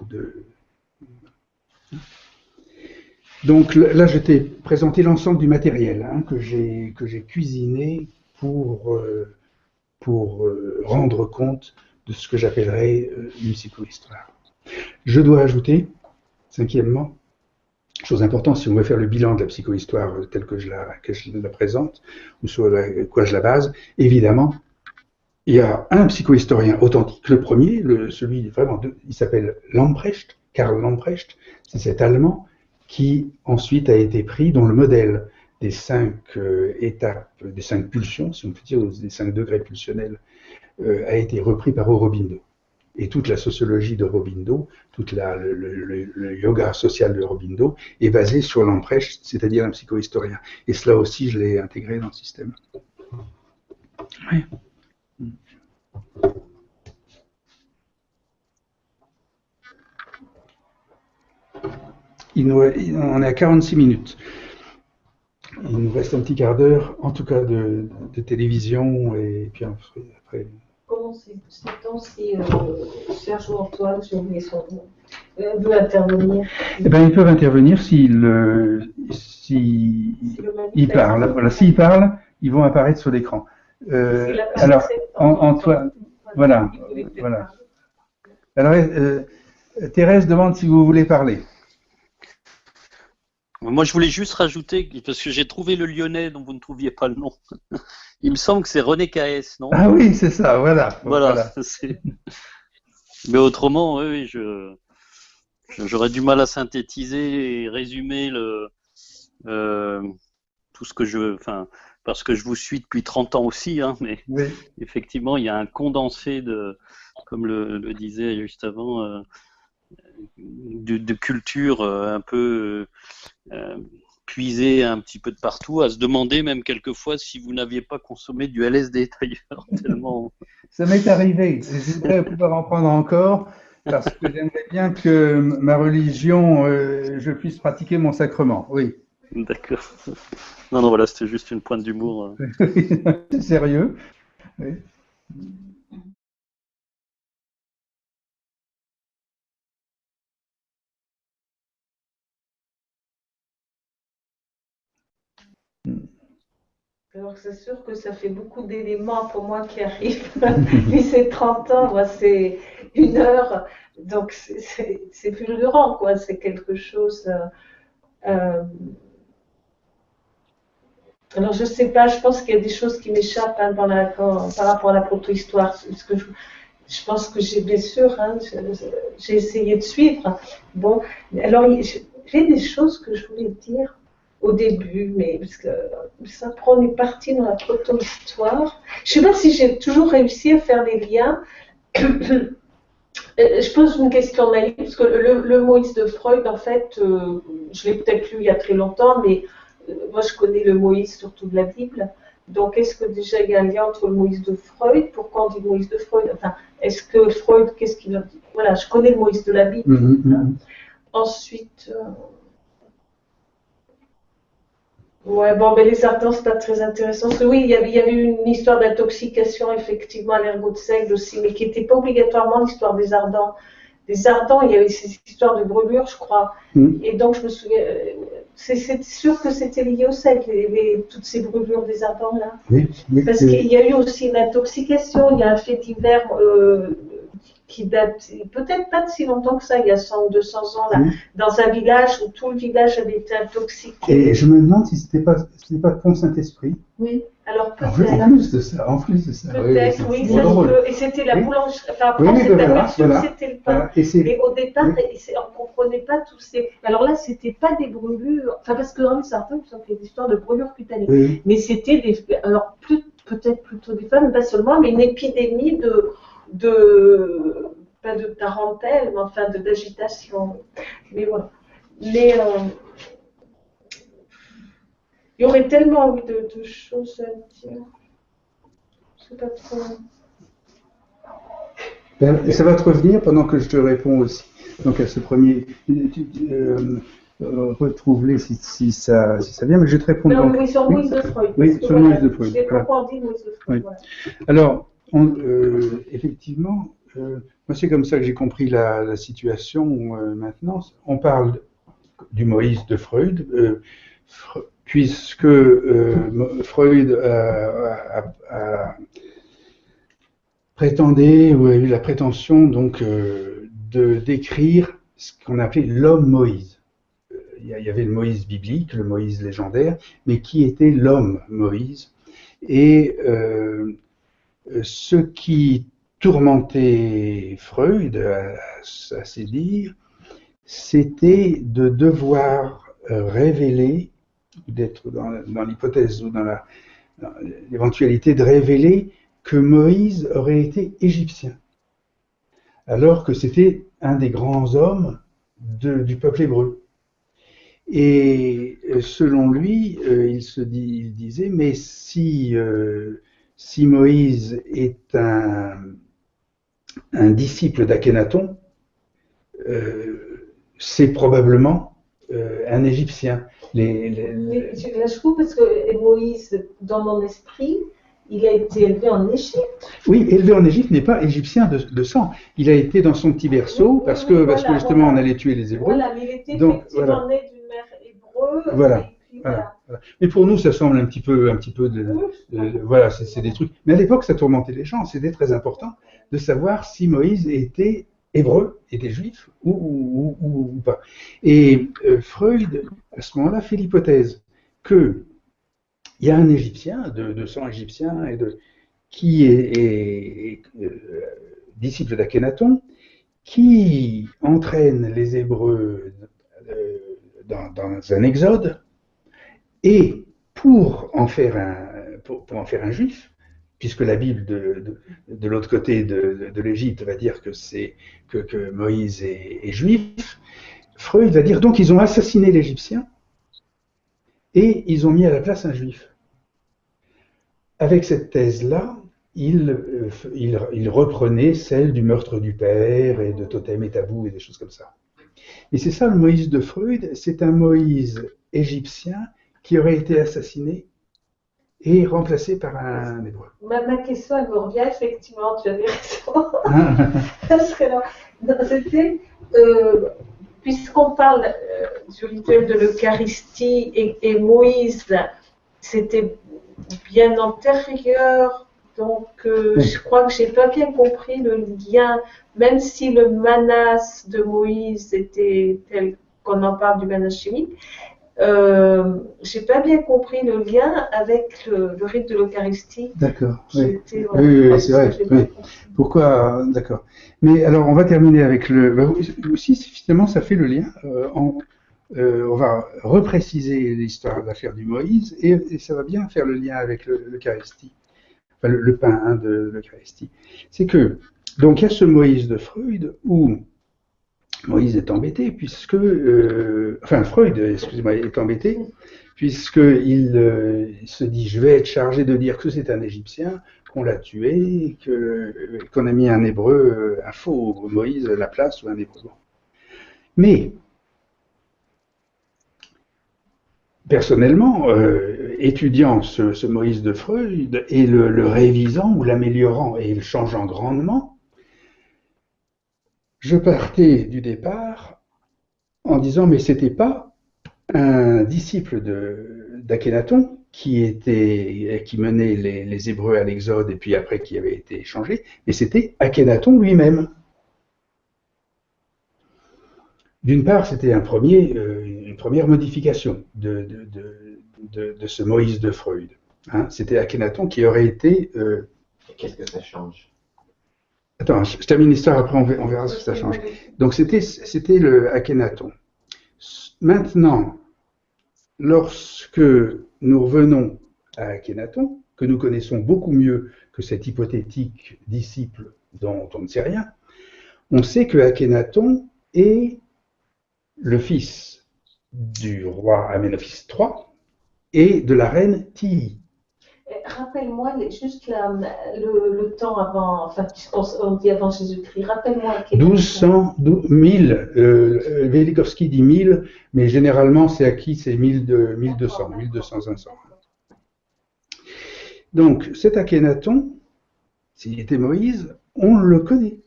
Donc là, je t'ai présenté l'ensemble du matériel que j'ai cuisiné pour rendre compte de ce que j'appellerais une psychohistoire. Je dois ajouter, cinquièmement, chose importante, si on veut faire le bilan de la psychohistoire telle que je la présente, ou sur quoi je la base, évidemment, il y a un psychohistorien authentique, le premier, celui vraiment, il s'appelle Lamprecht, Karl Lamprecht, c'est cet Allemand qui ensuite a été pris dans le modèle des 5 étapes, des 5 pulsions, si on peut dire, des 5 degrés pulsionnels, a été repris par Aurobindo. Et toute la sociologie d'Aurobindo, tout le yoga social d'Aurobindo est basé sur Lamprecht, c'est-à-dire un psychohistorien. Et cela aussi, je l'ai intégré dans le système. Oui. On est à 46 minutes. Il nous reste un petit quart d'heure, en tout cas, de télévision, et puis après... Comment ces temps-ci, Serge ou Antoine, j'ai oublié son nom, veut intervenir? Eh bien, ils peuvent intervenir s'ils parlent. Voilà, s'ils parlent, ils vont apparaître sur l'écran. Alors, Antoine, voilà. Alors, Thérèse demande si vous voulez parler. Moi, je voulais juste rajouter, parce que j'ai trouvé le Lyonnais dont vous ne trouviez pas le nom. Il me semble que c'est René Caès, non? Ah oui, c'est ça, voilà. Voilà. Mais autrement, oui, j'aurais du mal à synthétiser et résumer tout ce que parce que je vous suis depuis 30 ans aussi, mais oui. Effectivement, il y a un condensé comme le disait juste avant, de culture un peu puisée un petit peu de partout, à se demander même quelquefois si vous n'aviez pas consommé du LSD d'ailleurs, tellement... Ça m'est arrivé, je voudrais pouvoir en prendre encore, parce que j'aimerais bien que ma religion, je puisse pratiquer mon sacrement, oui. D'accord. Non, voilà, c'était juste une pointe d'humour. C'est sérieux. Oui. Alors c'est sûr que ça fait beaucoup d'éléments pour moi qui arrivent. Puis c'est 30 ans, moi c'est 1 heure, donc c'est fulgurant, quoi. C'est quelque chose. Alors je sais pas, je pense qu'il y a des choses qui m'échappent par rapport à la proto-histoire. Je pense que j'ai bien sûr, j'ai essayé de suivre. Bon, alors j'ai des choses que je voulais dire au début, mais parce que ça prend une partie dans la proto-histoire. Je sais pas si j'ai toujours réussi à faire les liens. Je pose une question naïve, parce que le Moïse de Freud, en fait, je l'ai peut-être lu il y a très longtemps, mais moi je connais le Moïse surtout de la Bible. Donc est-ce que déjà il y a un lien entre le Moïse de Freud? Pourquoi on dit Moïse de Freud? Enfin, est-ce que Freud, qu'est-ce qu'il a dit? Voilà, je connais le Moïse de la Bible. Ensuite... Ouais, bon, mais les ardents, c'est pas très intéressant. Parce que oui, il y avait eu une histoire d'intoxication, effectivement, à l'ergot de seigle aussi, mais qui n'était pas obligatoirement l'histoire des ardents. Des ardents, il y avait ces histoires de brûlure, je crois. Et donc, je me souviens, c'est sûr que c'était lié au seigle, toutes ces brûlures des ardents-là. Oui, parce qu'il y a eu aussi une intoxication, il y a un fait divers qui date peut-être pas de si longtemps que ça, il y a 100 ou 200 ans, là, dans un village où tout le village avait été intoxiqué. Et je me demande si c'était pas Pont Saint-Esprit. Oui, alors peut-être. En plus de ça. Peut-être, oui, ça se peut. Et c'était la boulangerie. Enfin, c'était le pain. Mais au départ, on ne comprenait pas tous ces. Alors là, c'était pas des brûlures. Enfin, parce que dans certains, ils ont fait des histoires de brûlures cutanées. Oui. Mais c'était des. Alors, peut-être plutôt des femmes, pas seulement, mais une épidémie de pas de tarentelle, mais enfin d'agitation. Mais voilà. Mais il y aurait tellement de choses à dire. Je sais pas trop. Ben, ça va te revenir pendant que je te réponds aussi. Donc à ce premier, retrouve-les si ça vient, mais je vais te répondre. Non, oui, sur Moïse de Freud. Oui, sur Moïse de Freud. J'ai compris Moïse de Freud. Oui. Voilà. Alors, effectivement, moi c'est comme ça que j'ai compris la situation maintenant. On parle du Moïse de Freud, puisque Freud a prétendait ou a eu la prétention donc de décrire ce qu'on appelait l'homme Moïse. Il y avait le Moïse biblique, le Moïse légendaire, mais qui était l'homme Moïse. Et ce qui tourmentait Freud, à ses dires, c'était de devoir révéler, d'être dans l'hypothèse ou dans l'éventualité de révéler que Moïse aurait été égyptien, alors que c'était un des grands hommes du peuple hébreu. Et selon lui, il disait, mais si Moïse est un disciple d'Akhénaton, c'est probablement un Égyptien. Mais je trouve parce que Moïse, dans mon esprit, il a été élevé en Égypte. Oui, élevé en Égypte n'est pas égyptien de sang. Il a été dans son petit berceau parce que justement on allait tuer les Hébreux. Voilà, mais il était effectivement né d'une mère hébreu. Voilà. Mais pour nous, ça semble un petit peu voilà, c'est des trucs. Mais à l'époque, ça tourmentait les gens. C'était très important de savoir si Moïse était hébreu, était juif ou pas. Et Freud, à ce moment-là, fait l'hypothèse que il y a un Égyptien, de sang égyptien, qui est disciple d'Akhénaton, qui entraîne les Hébreux dans un exode, et pour en faire un juif, puisque la Bible de l'autre côté de l'Égypte va dire que Moïse est juif, Freud va dire donc ils ont assassiné l'Égyptien et ils ont mis à la place un juif. Avec cette thèse-là, il reprenait celle du meurtre du père et de totem et tabou et des choses comme ça. Et c'est ça le Moïse de Freud, c'est un Moïse égyptien qui aurait été assassiné et remplacé par un hébreu. Ma question, elle me revient, effectivement, tu avais raison. Parce que c'était, puisqu'on parle du rituel de l'Eucharistie et Moïse, c'était bien antérieur, donc je crois que j'ai pas bien compris le lien, même si le manas de Moïse était tel qu'on en parle du manas chimique, j'ai pas bien compris le lien avec le rite de l'Eucharistie. D'accord. Oui, c'est vrai. Oui. Pourquoi? D'accord. Mais alors, on va terminer avec aussi, finalement, ça fait le lien. On va repréciser l'histoire de l'affaire du Moïse et ça va bien faire le lien avec l'Eucharistie, enfin le pain de l'Eucharistie. C'est que, donc il y a ce Moïse de Freud où Moïse est embêté puisque, Freud, excusez-moi, est embêté puisqu'il se dit je vais être chargé de dire que c'est un Égyptien, qu'on l'a tué, qu'on a mis un Hébreu, un faux Moïse à la place ou un Hébreu. Mais personnellement, étudiant ce Moïse de Freud et le révisant ou l'améliorant et le changeant grandement, je partais du départ en disant mais c'était pas un disciple d'Akhénaton qui menait les Hébreux à l'Exode et puis après qui avait été changé, mais c'était Akhénaton lui-même. D'une part, c'était une première modification de ce Moïse de Freud. Hein, c'était Akhénaton qui aurait été... Qu'est-ce que ça change? Attends, je termine l'histoire, après on verra ce que ça change. Donc c'était le Akhénaton. Maintenant, lorsque nous revenons à Akhénaton, que nous connaissons beaucoup mieux que cet hypothétique disciple dont on ne sait rien, On sait que Akhénaton est le fils du roi Amenophis III et de la reine Tii. Rappelle-moi juste le temps avant, enfin, on dit avant Jésus-Christ. Rappelle-moi. 1200, 1000. Velikovski dit 1000, mais généralement c'est acquis, c'est 1200, 500. Donc cet Akhénaton, s'il était Moïse, on le connaît.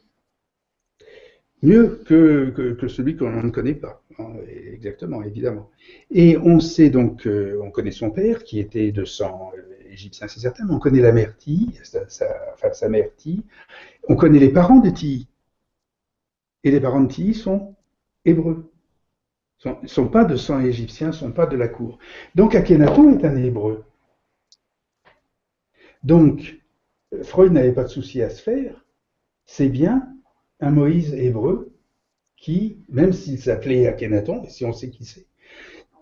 Mieux que celui qu'on ne connaît pas, exactement, évidemment. Et on sait donc, on connaît son père, qui était de sang égyptien, c'est certain, mais on connaît la mère Ti, sa mère Ti, on connaît les parents de Ti. Et les parents de Ti sont hébreux. Ils ne sont pas de sang égyptien, ne sont pas de la cour. Donc Akhénaton est un hébreu. Donc, Freud n'avait pas de souci à se faire, c'est bien un Moïse hébreu qui, même s'il s'appelait Akhénaton, si on sait qui c'est,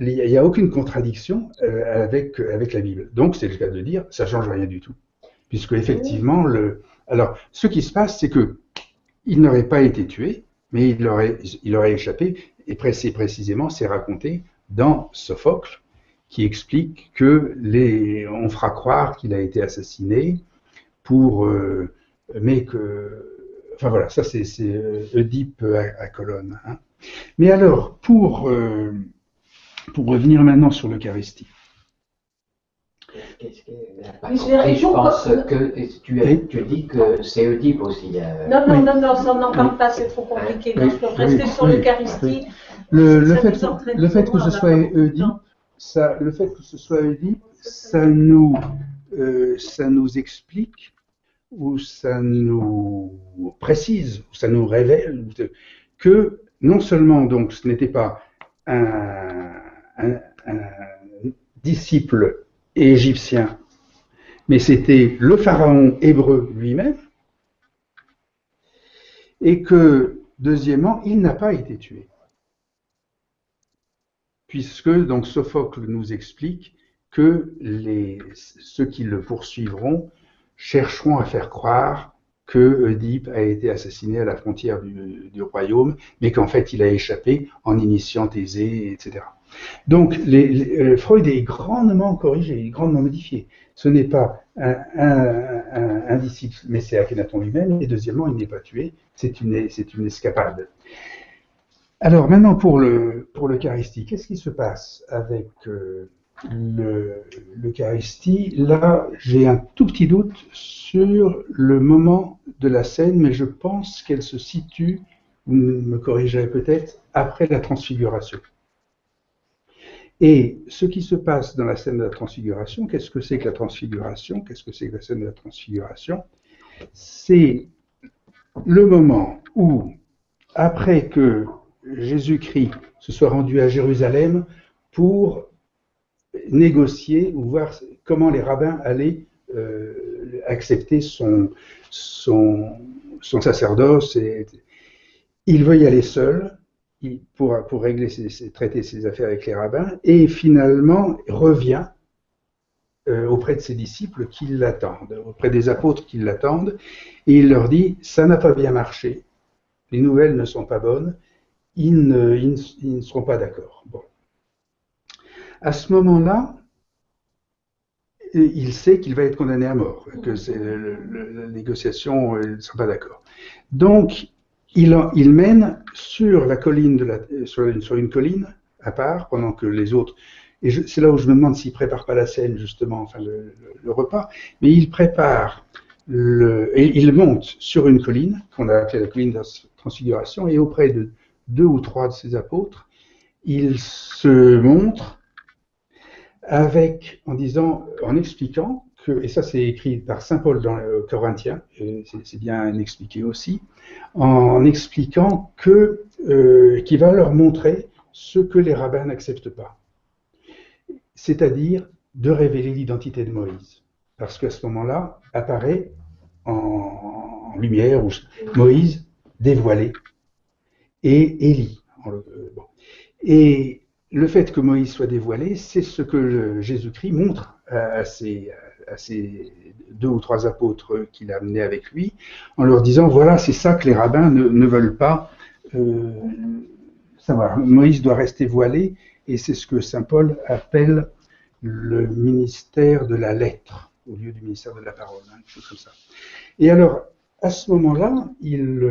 il n'y a aucune contradiction avec la Bible. Donc, c'est le cas de dire, ça ne change rien du tout. Puisque, effectivement, alors, ce qui se passe, c'est qu'il n'aurait pas été tué, mais il aurait échappé, et précisément, c'est raconté dans Sophocle, qui explique on fera croire qu'il a été assassiné mais que. Enfin voilà, ça c'est Oedipe à colonne. Hein. Mais alors, pour revenir maintenant sur l'Eucharistie. Je pense que tu dis que c'est Oedipe aussi. Non, ça n'en parle pas, c'est trop compliqué. Donc, je peux rester sur l'Eucharistie. Le fait que ce soit Oedipe, ça nous explique ou ça nous précise, ou ça nous révèle que non seulement donc ce n'était pas un disciple égyptien, mais c'était le pharaon hébreu lui-même, et que deuxièmement, il n'a pas été tué. Puisque donc Sophocle nous explique que ceux qui le poursuivront chercheront à faire croire que Oedipe a été assassiné à la frontière du royaume, mais qu'en fait il a échappé en initiant Thésée, etc. Donc Freud est grandement corrigé, grandement modifié. Ce n'est pas un disciple, mais c'est Akhénaton lui-même, et deuxièmement, il n'est pas tué, c'est une escapade. Alors maintenant pour l'Eucharistie, qu'est-ce qui se passe avec l'Eucharistie? Là, j'ai un tout petit doute sur le moment de la scène, mais je pense qu'elle se situe, vous me corrigerez peut-être, après la transfiguration. Et ce qui se passe dans la scène de la transfiguration, qu'est-ce que c'est que la transfiguration? Qu'est-ce que c'est que la scène de la transfiguration? C'est le moment où, après que Jésus-Christ se soit rendu à Jérusalem pour négocier ou voir comment les rabbins allaient accepter son sacerdoce. Il veut y aller seul pour régler traiter ses affaires avec les rabbins, et finalement revient auprès de ses disciples qui l'attendent, auprès des apôtres qui l'attendent, et il leur dit, ça n'a pas bien marché, les nouvelles ne sont pas bonnes, ils ne seront pas d'accord. Bon. À ce moment-là, il sait qu'il va être condamné à mort, que la négociation, ils ne sont pas d'accord. Donc, il mène sur la colline sur une colline à part, pendant que les autres. Et c'est là où je me demande s'il prépare pas la scène, justement, enfin le repas, mais il prépare et il monte sur une colline, qu'on a appelée la colline de la Transfiguration, et auprès de 2 ou 3 de ses apôtres, il se montre en expliquant que, et ça c'est écrit par saint Paul dans le Corinthiens, et c'est bien expliqué aussi, en expliquant qu'il va leur montrer ce que les rabbins n'acceptent pas, c'est-à-dire de révéler l'identité de Moïse, parce qu'à ce moment-là apparaît en lumière Moïse dévoilé et Élie. Et le fait que Moïse soit dévoilé, c'est ce que Jésus-Christ montre à ses ses 2 ou 3 apôtres qu'il a amenés avec lui, en leur disant, voilà, c'est ça que les rabbins ne veulent pas savoir. Moïse doit rester voilé, et c'est ce que saint Paul appelle le ministère de la lettre, au lieu du ministère de la parole, hein, quelque chose comme ça. Et alors, à ce moment-là, il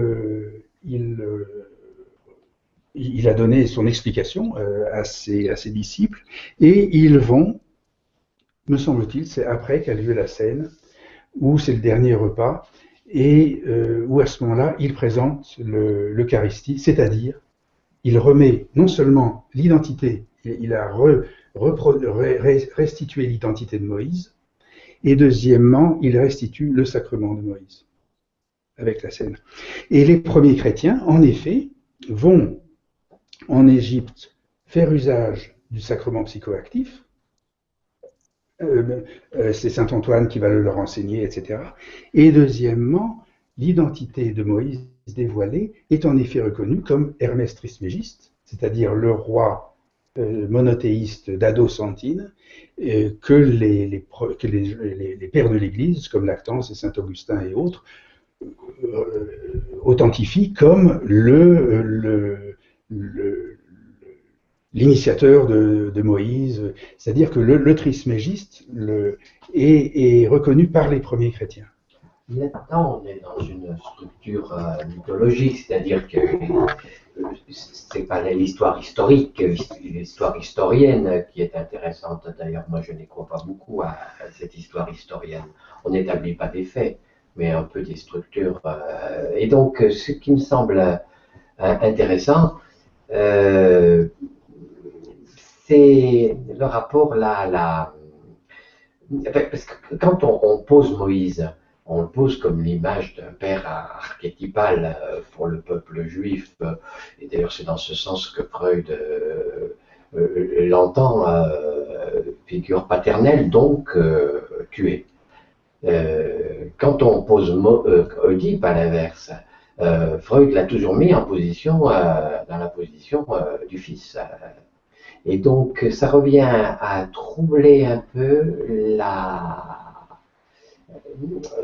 a donné son explication à ses disciples, et ils vont, me semble-t-il, c'est après qu'a lieu la scène, où c'est le dernier repas, et où à ce moment-là, il présente l'Eucharistie, c'est-à-dire, il remet non seulement l'identité, il a restitué l'identité de Moïse, et deuxièmement, il restitue le sacrement de Moïse, avec la scène. Et les premiers chrétiens, en effet, vont en Égypte faire usage du sacrement psychoactif. C'est saint Antoine qui va le leur enseigner, etc. Et deuxièmement, l'identité de Moïse dévoilée est en effet reconnue comme Hermès Trismégiste, c'est-à-dire le roi monothéiste d'Ado-Santine, que les pères de l'Église, comme Lactance et saint Augustin et autres, authentifient comme l'initiateur de Moïse, c'est-à-dire que le trismégiste est reconnu par les premiers chrétiens. Maintenant, on est dans une structure mythologique, c'est-à-dire que c'est pas l'histoire historique, l'histoire historienne qui est intéressante. D'ailleurs, moi, je n'y crois pas beaucoup à cette histoire historienne. On n'établit pas des faits, mais un peu des structures. Et donc, ce qui me semble intéressant, c'est le rapport là. Parce que quand on pose Moïse, on le pose comme l'image d'un père archétypal pour le peuple juif. Et d'ailleurs, c'est dans ce sens que Freud l'entend, figure paternelle, donc tuée. Quand on pose Oedipe à l'inverse, Freud l'a toujours mis en position, dans la position du fils. Et donc, ça revient à troubler un peu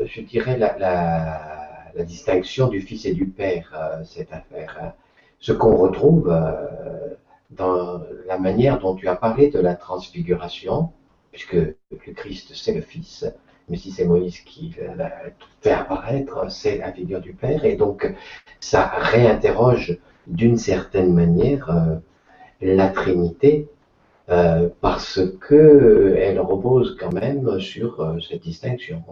je dirais la distinction du fils et du père, cette affaire. Ce qu'on retrouve dans la manière dont tu as parlé de la transfiguration, puisque le Christ c'est le Fils, mais si c'est Moïse qui l'a fait apparaître, c'est la figure du Père, et donc ça réinterroge d'une certaine manière la Trinité, parce que elle repose quand même sur cette distinction.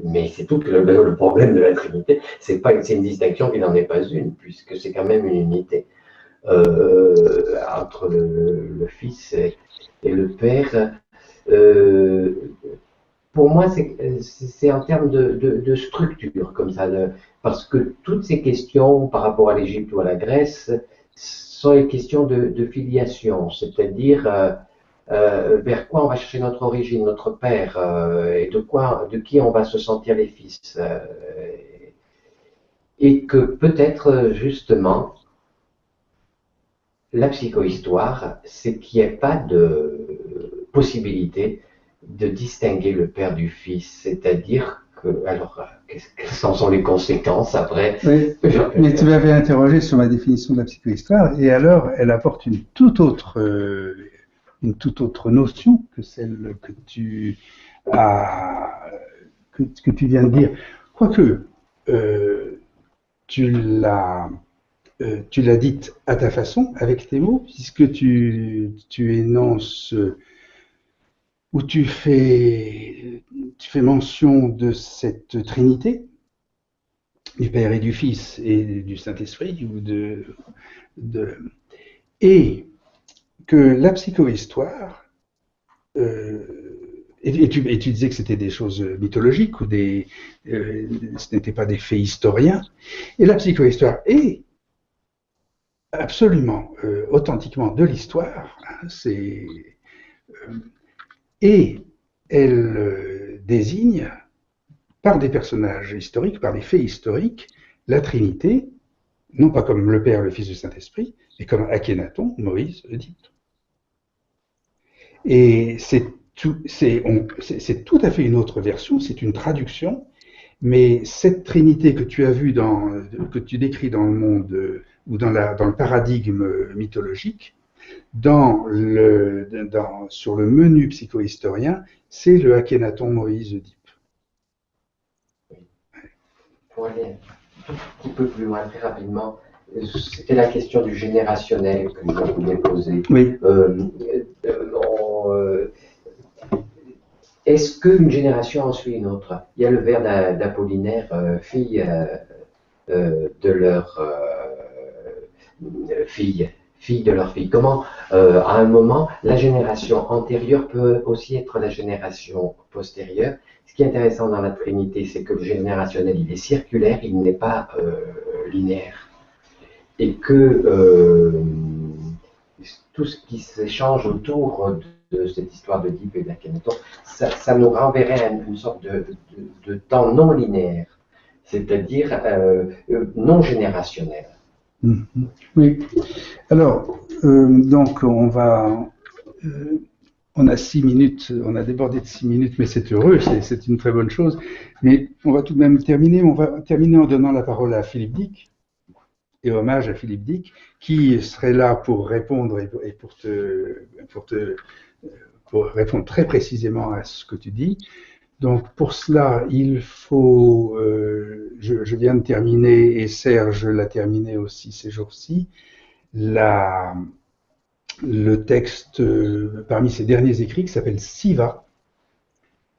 Mais c'est tout le problème de la Trinité, c'est une distinction qui n'en est pas une, puisque c'est quand même une unité entre le Fils et le Père. Pour moi, c'est en termes de structure comme ça, parce que toutes ces questions par rapport à l'Égypte ou à la Grèce sont les questions de filiation, c'est-à-dire vers quoi on va chercher notre origine, notre père, et de qui on va se sentir les fils. Et que peut-être justement, la psychohistoire, c'est qu'il n'y ait pas de possibilité de distinguer le père du fils, c'est-à-dire que, alors, quelles sont les conséquences après? Oui, mais tu m'avais interrogé sur ma définition de la psychohistoire, et alors elle apporte une toute autre notion que celle que tu viens de dire. Quoique, tu l'as dite à ta façon, avec tes mots, puisque tu énonces où tu fais mention de cette Trinité, du Père et du Fils et du Saint-Esprit, et que la psychohistoire, et tu disais que c'était des choses mythologiques, ou ce n'était pas des faits historiens, et la psychohistoire est absolument, authentiquement de l'histoire, hein, et elle désigne, par des personnages historiques, par des faits historiques, la Trinité, non pas comme le Père, le Fils, le Saint-Esprit, mais comme Akhénaton, Moïse, Oedipe. Et c'est c'est tout à fait une autre version, c'est une traduction, mais cette trinité que tu as vue que tu décris dans le monde ou dans le paradigme mythologique, sur le menu psychohistorien, c'est le Akhenaton Moïse Oedipe. Pour aller un petit peu plus loin, très rapidement, c'était la question du générationnel que je voulais poser. Oui. Est-ce qu'une génération en suit une autre? Il y a le vers d'Apollinaire, fille de leur fille de leur fille. Comment, à un moment, la génération antérieure peut aussi être la génération postérieure. Ce qui est intéressant dans la Trinité, c'est que le générationnel, il est circulaire, il n'est pas linéaire. Et que tout ce qui s'échange autour de cette histoire d'Oedipe et d'Akhenaton, ça nous renverrait à une sorte de temps non linéaire, c'est-à-dire non générationnel. Oui. Alors, donc, on a 6 minutes, on a débordé de 6 minutes, mais c'est heureux, c'est une très bonne chose. Mais on va tout de même terminer. On va terminer en donnant la parole à Philippe Dick, et hommage à Philippe Dick, qui serait là pour répondre et pour répondre très précisément à ce que tu dis. Donc pour cela, il faut, je viens de terminer, et Serge l'a terminé aussi ces jours-ci, le texte parmi ses derniers écrits qui s'appelle SIVA,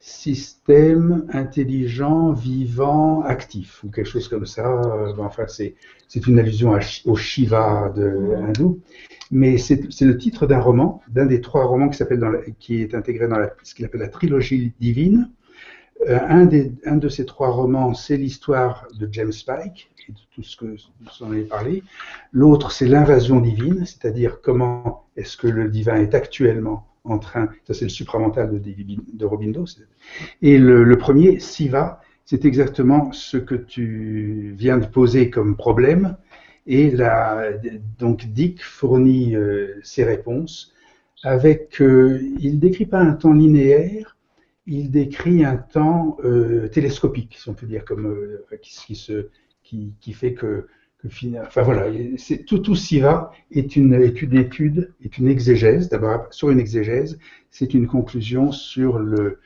Système intelligent, vivant, actif, ou quelque chose comme ça. Enfin, c'est une allusion au Shiva hindou, mais c'est le titre d'un roman, d'un des 3 romans qui est intégré dans ce qu'il appelle la trilogie divine. Un de ces 3 romans, c'est l'histoire de James Spike, et de tout ce que j'en ai parlé. L'autre, c'est l'invasion divine, c'est-à-dire comment est-ce que le divin est actuellement en train, ça c'est le supramental de Aurobindo. Et le premier, Siva, c'est exactement ce que tu viens de poser comme problème. Et donc Dick fournit ses réponses avec, il ne décrit pas un temps linéaire, il décrit un temps télescopique, si on peut dire, comme qui fait que enfin voilà, tout Siva est une étude, est une exégèse. D'abord, sur une exégèse, c'est une conclusion sur le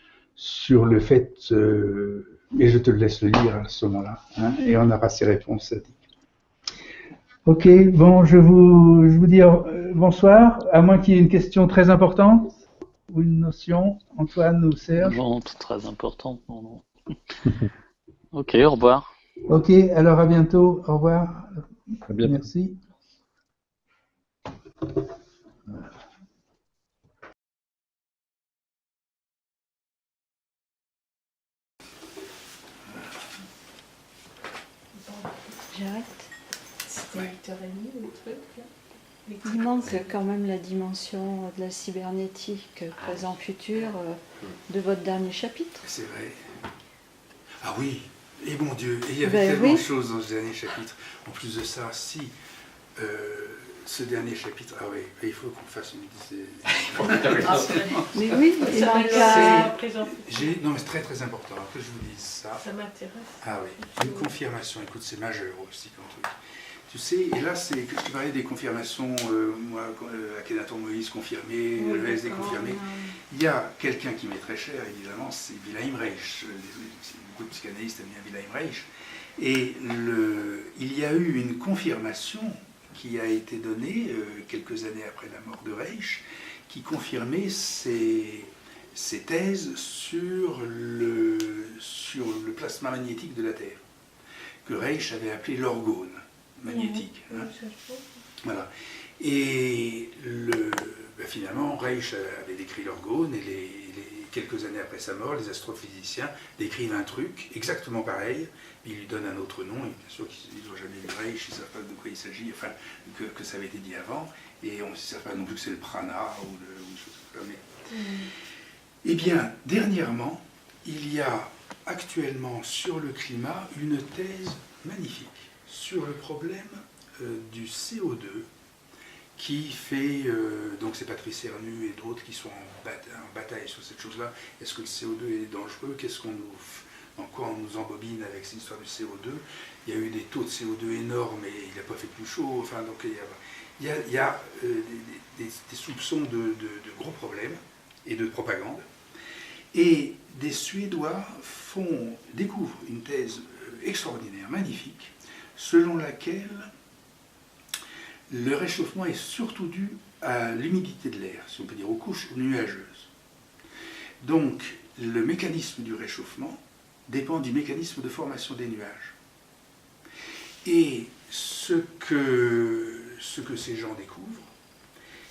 fait, et je te laisse le lire à ce moment-là, hein, et on aura ses réponses. Ok, bon, je vous dis bonsoir, à moins qu'il y ait une question très importante ou une notion, Antoine ou Serge. Non, très importante, non. Ok, au revoir. Ok, alors à bientôt, au revoir. À bientôt. Merci. J'arrête. C'était 8h30 le truc là. Il manque quand même la dimension de la cybernétique présent-futur de votre dernier chapitre. C'est vrai. Ah oui, et mon Dieu, et il y avait tellement de choses dans ce dernier chapitre. En plus de ça, ce dernier chapitre, ah oui, il faut qu'on fasse une... Mais oui, il manque Non, mais c'est très très important que je vous dise ça. Ça m'intéresse. Ah oui, une confirmation, écoute, c'est majeur aussi comme truc. Tu sais, et là, c'est que je parlais des confirmations, moi, Akhenaton Moïse confirmé, le VSD confirmé. Il y a quelqu'un qui m'est très cher, évidemment, c'est Wilhelm Reich. Beaucoup de psychanalystes aiment bien Wilhelm Reich. Et il y a eu une confirmation qui a été donnée quelques années après la mort de Reich, qui confirmait ses thèses sur le plasma magnétique de la Terre, que Reich avait appelé l'orgone magnétique. Hein. Voilà. Et finalement, Reich avait décrit l'orgone, et quelques années après sa mort, les astrophysiciens décrivent un truc exactement pareil, ils lui donnent un autre nom, et bien sûr qu'ils n'ont jamais vu Reich, ils ne savent pas de quoi il s'agit, enfin, que ça avait été dit avant, et on ne sait pas non plus que c'est le prana ou une chose comme ça. Eh bien, dernièrement, il y a actuellement sur le climat une thèse magnifique sur le problème du CO2 qui fait, donc c'est Patrice Hernu et d'autres qui sont en bataille sur cette chose-là. Est-ce que le CO2 est dangereux? Dans quoi on nous embobine avec cette histoire du CO2? Il y a eu des taux de CO2 énormes et il n'a pas fait plus chaud. Enfin, donc il y a des soupçons de gros problèmes et de propagande. Et des Suédois découvrent une thèse extraordinaire, magnifique, selon laquelle le réchauffement est surtout dû à l'humidité de l'air, si on peut dire, aux couches nuageuses. Donc, le mécanisme du réchauffement dépend du mécanisme de formation des nuages. Et ce que ces gens découvrent,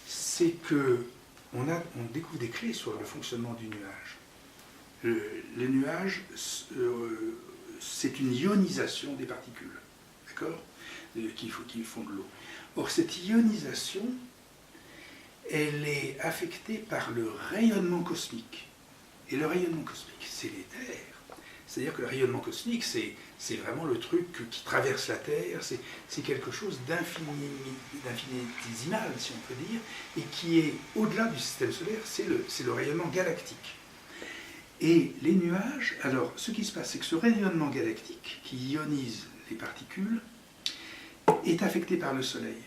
c'est qu'on découvre des clés sur le fonctionnement du nuage. Le nuage, c'est une ionisation des particules, d'accord, qui font de l'eau. Or, cette ionisation, elle est affectée par le rayonnement cosmique. Et le rayonnement cosmique, c'est l'éther. C'est-à-dire que le rayonnement cosmique, c'est vraiment le truc qui traverse la Terre, c'est quelque chose d'infinitésimal, si on peut dire, et qui est au-delà du système solaire, c'est le rayonnement galactique. Et les nuages, alors ce qui se passe, c'est que ce rayonnement galactique, qui ionise les particules, est affecté par le Soleil.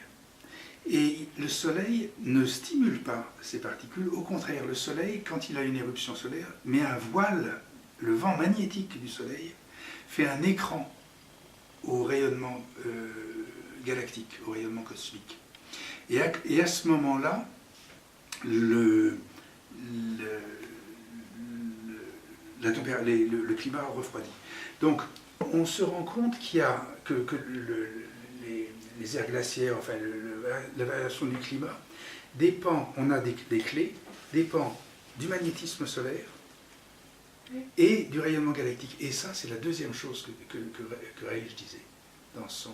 Et le Soleil ne stimule pas ces particules, au contraire, le Soleil, quand il a une éruption solaire, met un voile, le vent magnétique du Soleil, fait un écran au rayonnement galactique, au rayonnement cosmique. Et à ce moment-là, le climat refroidit. Donc, on se rend compte qu'il y a les aires glaciaires, enfin la variation du climat, dépend, on a des clés, dépend du magnétisme solaire et du rayonnement galactique. Et ça, c'est la deuxième chose que Reich disait dans son...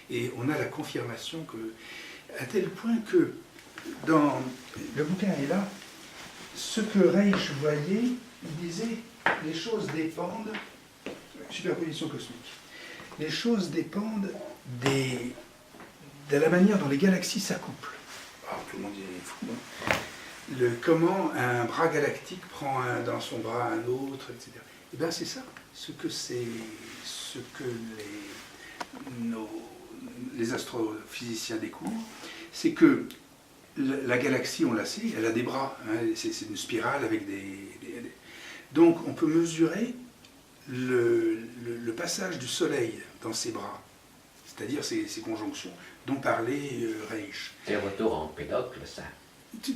Et on a la confirmation à tel point que dans le bouquin est là, ce que Reich voyait, il disait, les choses dépendent, superposition cosmique, les choses dépendent de la manière dont les galaxies s'accouplent. Oh, tout le monde dit fou, hein. Comment un bras galactique prend dans son bras un autre, etc. Et bien c'est ça, ce que les astrophysiciens découvrent, c'est que la galaxie, on la sait, elle a des bras, hein, c'est une spirale avec Donc on peut mesurer le passage du Soleil dans ses bras, c'est-à-dire ces conjonctions dont parlait Reich. C'est un retour en Empédocle, ça.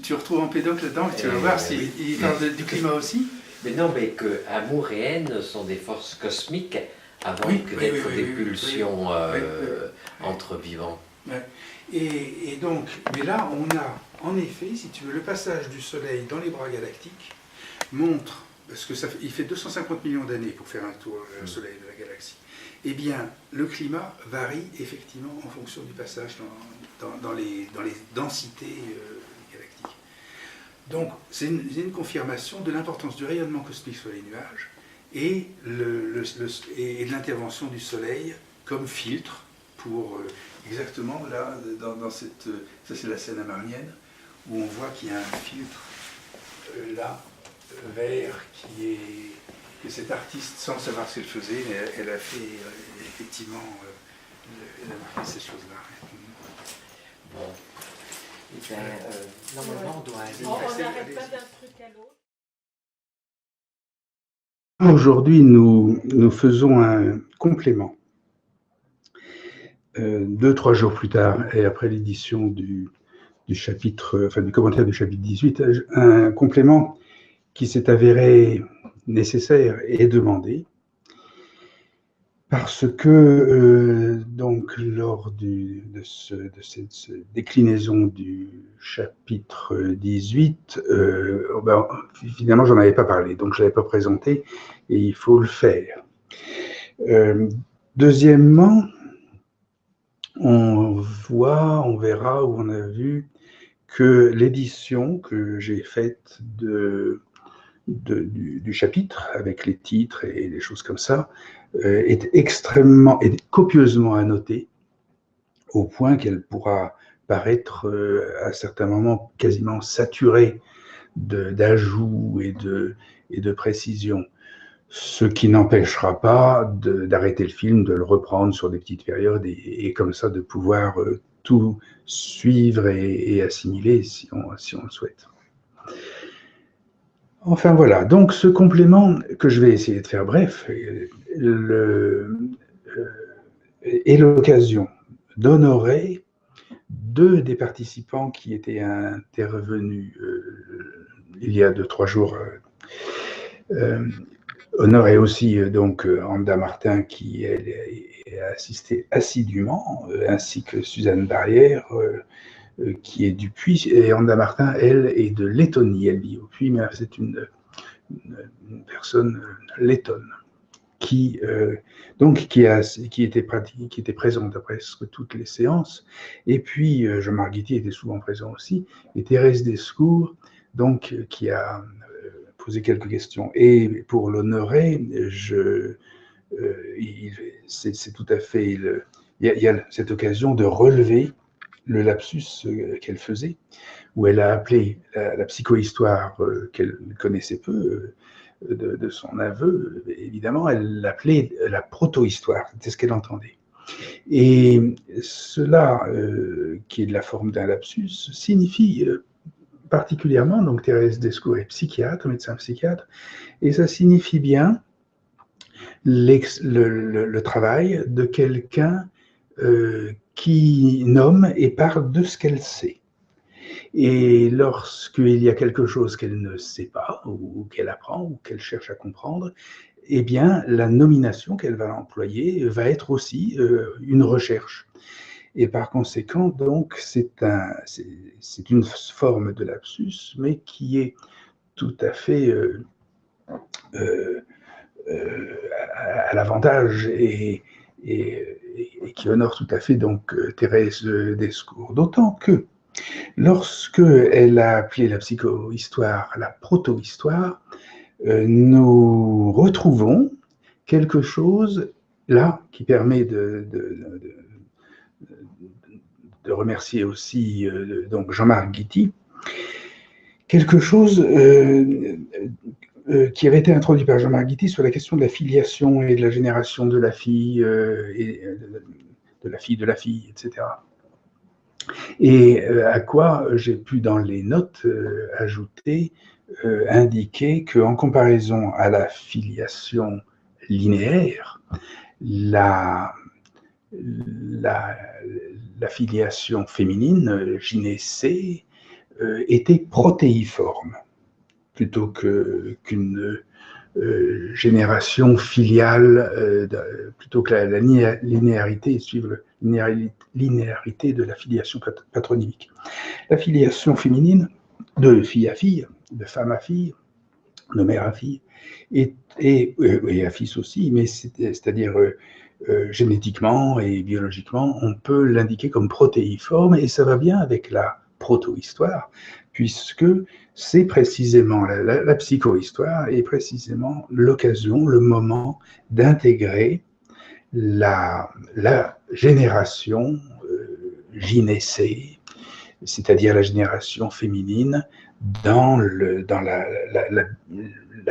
Tu retrouves Empédocle là-dedans, tu vas voir s'il parle du climat aussi. Mais non, mais que amour et haine sont des forces cosmiques avant d'être des pulsions entre vivants. Ouais. Et donc, mais là, on a, en effet, si tu veux, le passage du Soleil dans les bras galactiques montre, parce qu'il fait 250 millions d'années pour faire un tour au Soleil de la galaxie, eh bien, le climat varie effectivement en fonction du passage dans les densités galactiques. Donc, c'est une confirmation de l'importance du rayonnement cosmique sur les nuages et de l'intervention du Soleil comme filtre pour exactement là, dans cette... Ça c'est la scène amarnienne, où on voit qu'il y a un filtre là, vert, que cette artiste, sans savoir ce qu'elle faisait, mais elle a fait effectivement, elle a marqué ces choses-là. Bon. Et bien, normalement, on doit aller... On n'arrête pas d'un truc à l'autre. Aujourd'hui, nous faisons un complément. 2-3 jours plus tard, et après l'édition du chapitre, enfin du commentaire du chapitre 18, un complément qui s'est avéré nécessaire et demandé, parce que donc lors de cette déclinaison du chapitre 18, finalement j'en avais pas parlé, donc je l'avais pas présenté, et il faut le faire. Deuxièmement, on verra ou on a vu que l'édition que j'ai faite du chapitre, avec les titres et des choses comme ça, est copieusement annotée, au point qu'elle pourra paraître à certains moments quasiment saturé d'ajouts et de précisions. Ce qui n'empêchera pas d'arrêter le film, de le reprendre sur des petites périodes et comme ça de pouvoir tout suivre et assimiler si on le souhaite. Enfin voilà, donc ce complément que je vais essayer de faire bref est l'occasion d'honorer deux des participants qui étaient intervenus il y a 2-3 jours. Honorer aussi donc Anda Martin qui a assisté assidûment, ainsi que Suzanne Barrière qui est du Puy, et Anda Martin, elle, est de Lettonie, elle vit au Puy, mais c'est une personne lettonne qui était présente à presque toutes les séances, et puis Jean-Marc Guitty était souvent présent aussi, et Thérèse Descours, donc qui a poser quelques questions. Et pour l'honorer, c'est tout à fait... Il y a cette occasion de relever le lapsus qu'elle faisait, où elle a appelé la psychohistoire qu'elle connaissait peu de son aveu, évidemment, elle l'appelait la proto-histoire, c'était ce qu'elle entendait. Et cela, qui est de la forme d'un lapsus, signifie... particulièrement, donc Thérèse Descours est psychiatre, médecin psychiatre, et ça signifie bien le travail de quelqu'un qui nomme et parle de ce qu'elle sait. Et lorsqu'il y a quelque chose qu'elle ne sait pas, ou qu'elle apprend, ou qu'elle cherche à comprendre, eh bien, la nomination qu'elle va employer va être aussi une recherche. Et par conséquent, donc, c'est une forme de lapsus, mais qui est tout à fait à l'avantage et qui honore tout à fait donc Thérèse Descours. D'autant que lorsque elle a appelé la psychohistoire la proto-histoire, nous retrouvons quelque chose là qui permet de remercier aussi donc Jean-Marc Guitty, quelque chose qui avait été introduit par Jean-Marc Guitty sur la question de la filiation et de la génération de la fille, et de la fille, etc. Et à quoi j'ai pu dans les notes ajouter, indiquer qu'en comparaison à la filiation linéaire, la filiation féminine, gynécée, était protéiforme, plutôt qu'une génération filiale, plutôt que la linéarité, suivre la linéarité de la filiation patronymique. La filiation féminine, de fille à fille, de femme à fille, de mère à fille, et à fils aussi, mais c'est-à-dire génétiquement et biologiquement, on peut l'indiquer comme protéiforme, et ça va bien avec la proto-histoire, puisque c'est précisément la psychohistoire est précisément l'occasion, le moment d'intégrer la génération gynécée, c'est-à-dire la génération féminine, dans la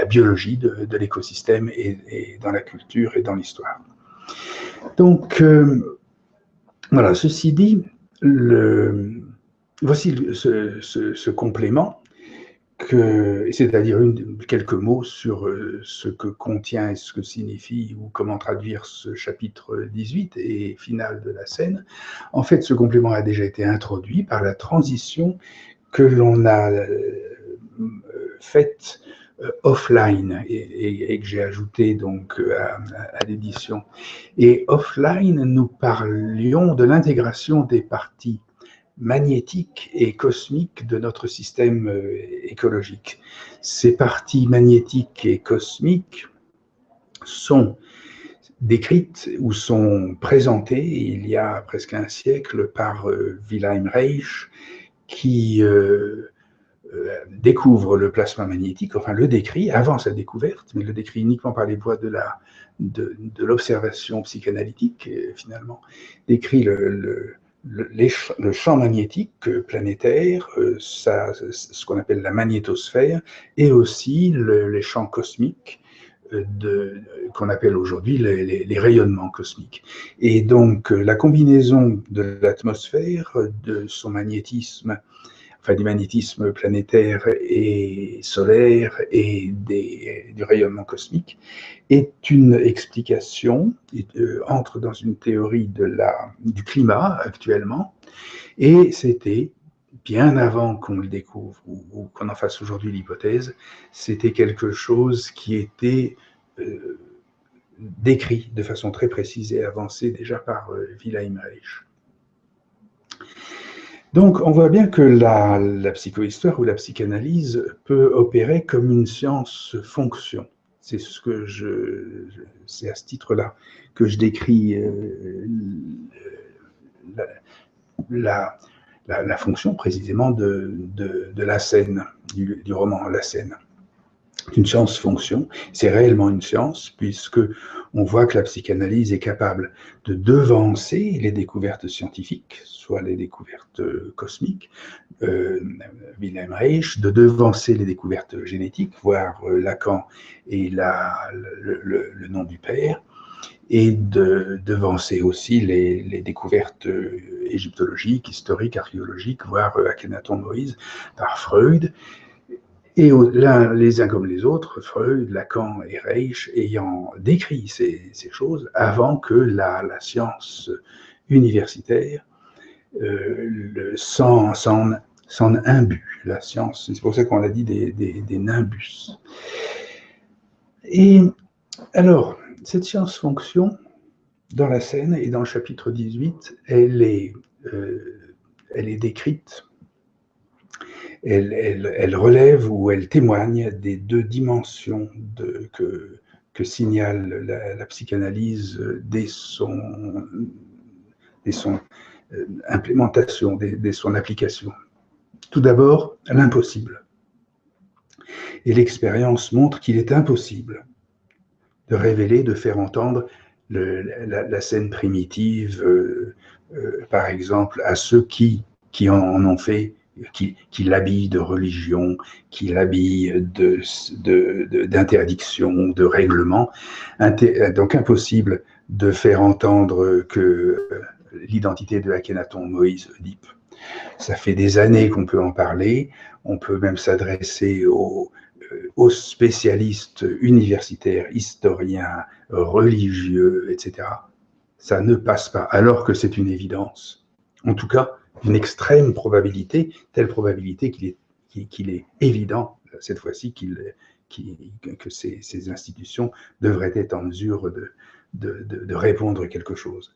biologie de l'écosystème et dans la culture et dans l'histoire. Donc, voilà, ceci dit, voici ce complément, c'est-à-dire quelques mots sur ce que contient et ce que signifie ou comment traduire ce chapitre 18 et final de la scène. En fait, ce complément a déjà été introduit par la transition que l'on a faite offline et que j'ai ajouté donc à l'édition. Et offline, nous parlions de l'intégration des parties magnétiques et cosmiques de notre système écologique. Ces parties magnétiques et cosmiques sont décrites ou sont présentées il y a presque un siècle par Wilhelm Reich, qui découvre le plasma magnétique, enfin le décrit avant sa découverte, mais le décrit uniquement par les voies de l'observation psychanalytique, finalement, décrit le champ magnétique planétaire, ce qu'on appelle la magnétosphère, et aussi les champs cosmiques qu'on appelle aujourd'hui les rayonnements cosmiques. Et donc la combinaison de l'atmosphère, de son magnétisme, enfin du magnétisme planétaire et solaire et du rayonnement cosmique, est une explication, entre dans une théorie du climat actuellement, et c'était, bien avant qu'on le découvre ou qu'on en fasse aujourd'hui l'hypothèse, c'était quelque chose qui était décrit de façon très précise et avancée déjà par Wilhelm Reich. Donc, on voit bien que la psychohistoire ou la psychanalyse peut opérer comme une science-fonction. C'est c'est à ce titre-là que je décris la fonction précisément de la scène, du roman La Scène. Une science-fonction, c'est réellement une science, puisque on voit que la psychanalyse est capable de devancer les découvertes scientifiques, soit les découvertes cosmiques, Wilhelm Reich, de devancer les découvertes génétiques, voire Lacan et le nom du père, et de devancer aussi les découvertes égyptologiques, historiques, archéologiques, voire Akhenaton Moïse, par Freud. Et les uns comme les autres, Freud, Lacan et Reich, ayant décrit ces choses avant que la science universitaire s'en imbue. La science, c'est pour ça qu'on a dit des nimbus. Et alors, cette science-fonction, dans la scène et dans le chapitre 18, elle est décrite. Elle relève ou elle témoigne des deux dimensions que signale la psychanalyse dès son implémentation, dès son application. Tout d'abord, l'impossible. Et l'expérience montre qu'il est impossible de révéler, de faire entendre la scène primitive, par exemple, à ceux qui en ont fait, qui l'habillent de religion, qui l'habillent d'interdiction, de règlement. Donc impossible de faire entendre que l'identité de Akhenaton, Moïse, Oedipe. Ça fait des années qu'on peut en parler, on peut même s'adresser aux spécialistes universitaires, historiens, religieux, etc. Ça ne passe pas, alors que c'est une évidence. En tout cas, une extrême probabilité, telle probabilité qu'il est évident, cette fois-ci, que ces institutions devraient être en mesure de répondre quelque chose.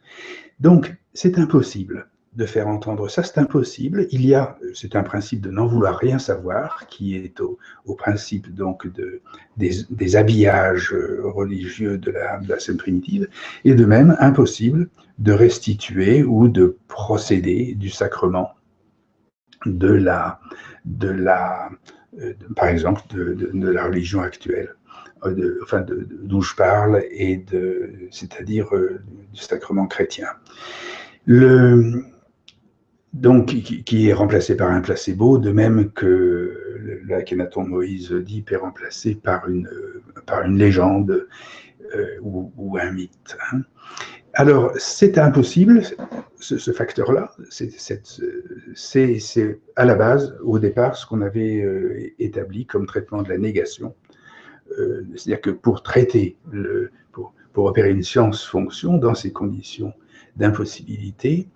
Donc, c'est impossible de faire entendre ça, c'est impossible. C'est un principe de n'en vouloir rien savoir, qui est au principe donc des habillages religieux de la scène primitive, et de même impossible de restituer ou de procéder du sacrement par exemple, de la religion actuelle, d'où je parle, c'est-à-dire du sacrement chrétien. Donc, qui est remplacé par un placebo, de même que l'Akhenaton Moïse Oedipe est remplacé par une légende ou un mythe. Hein. Alors, c'est impossible, ce facteur-là, c'est à la base, au départ, ce qu'on avait établi comme traitement de la négation. C'est-à-dire que pour traiter, pour opérer une science-fonction dans ces conditions d'impossibilité,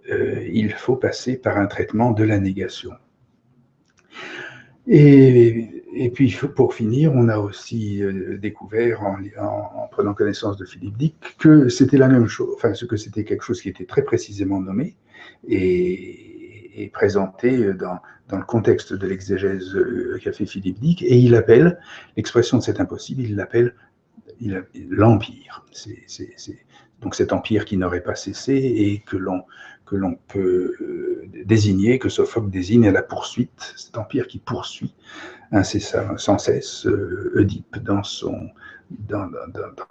il faut passer par un traitement de la négation. Et puis, pour finir, on a aussi découvert, en prenant connaissance de Philippe Dick, que c'était la même chose, que c'était quelque chose qui était très précisément nommé et présenté dans le contexte de l'exégèse qu'a fait Philippe Dick, et il appelle l'expression de cet impossible, il l'appelle l'empire. Donc cet empire qui n'aurait pas cessé et que l'on peut désigner, que Sophocle désigne à la poursuite, cet empire qui poursuit sans cesse Oedipe dans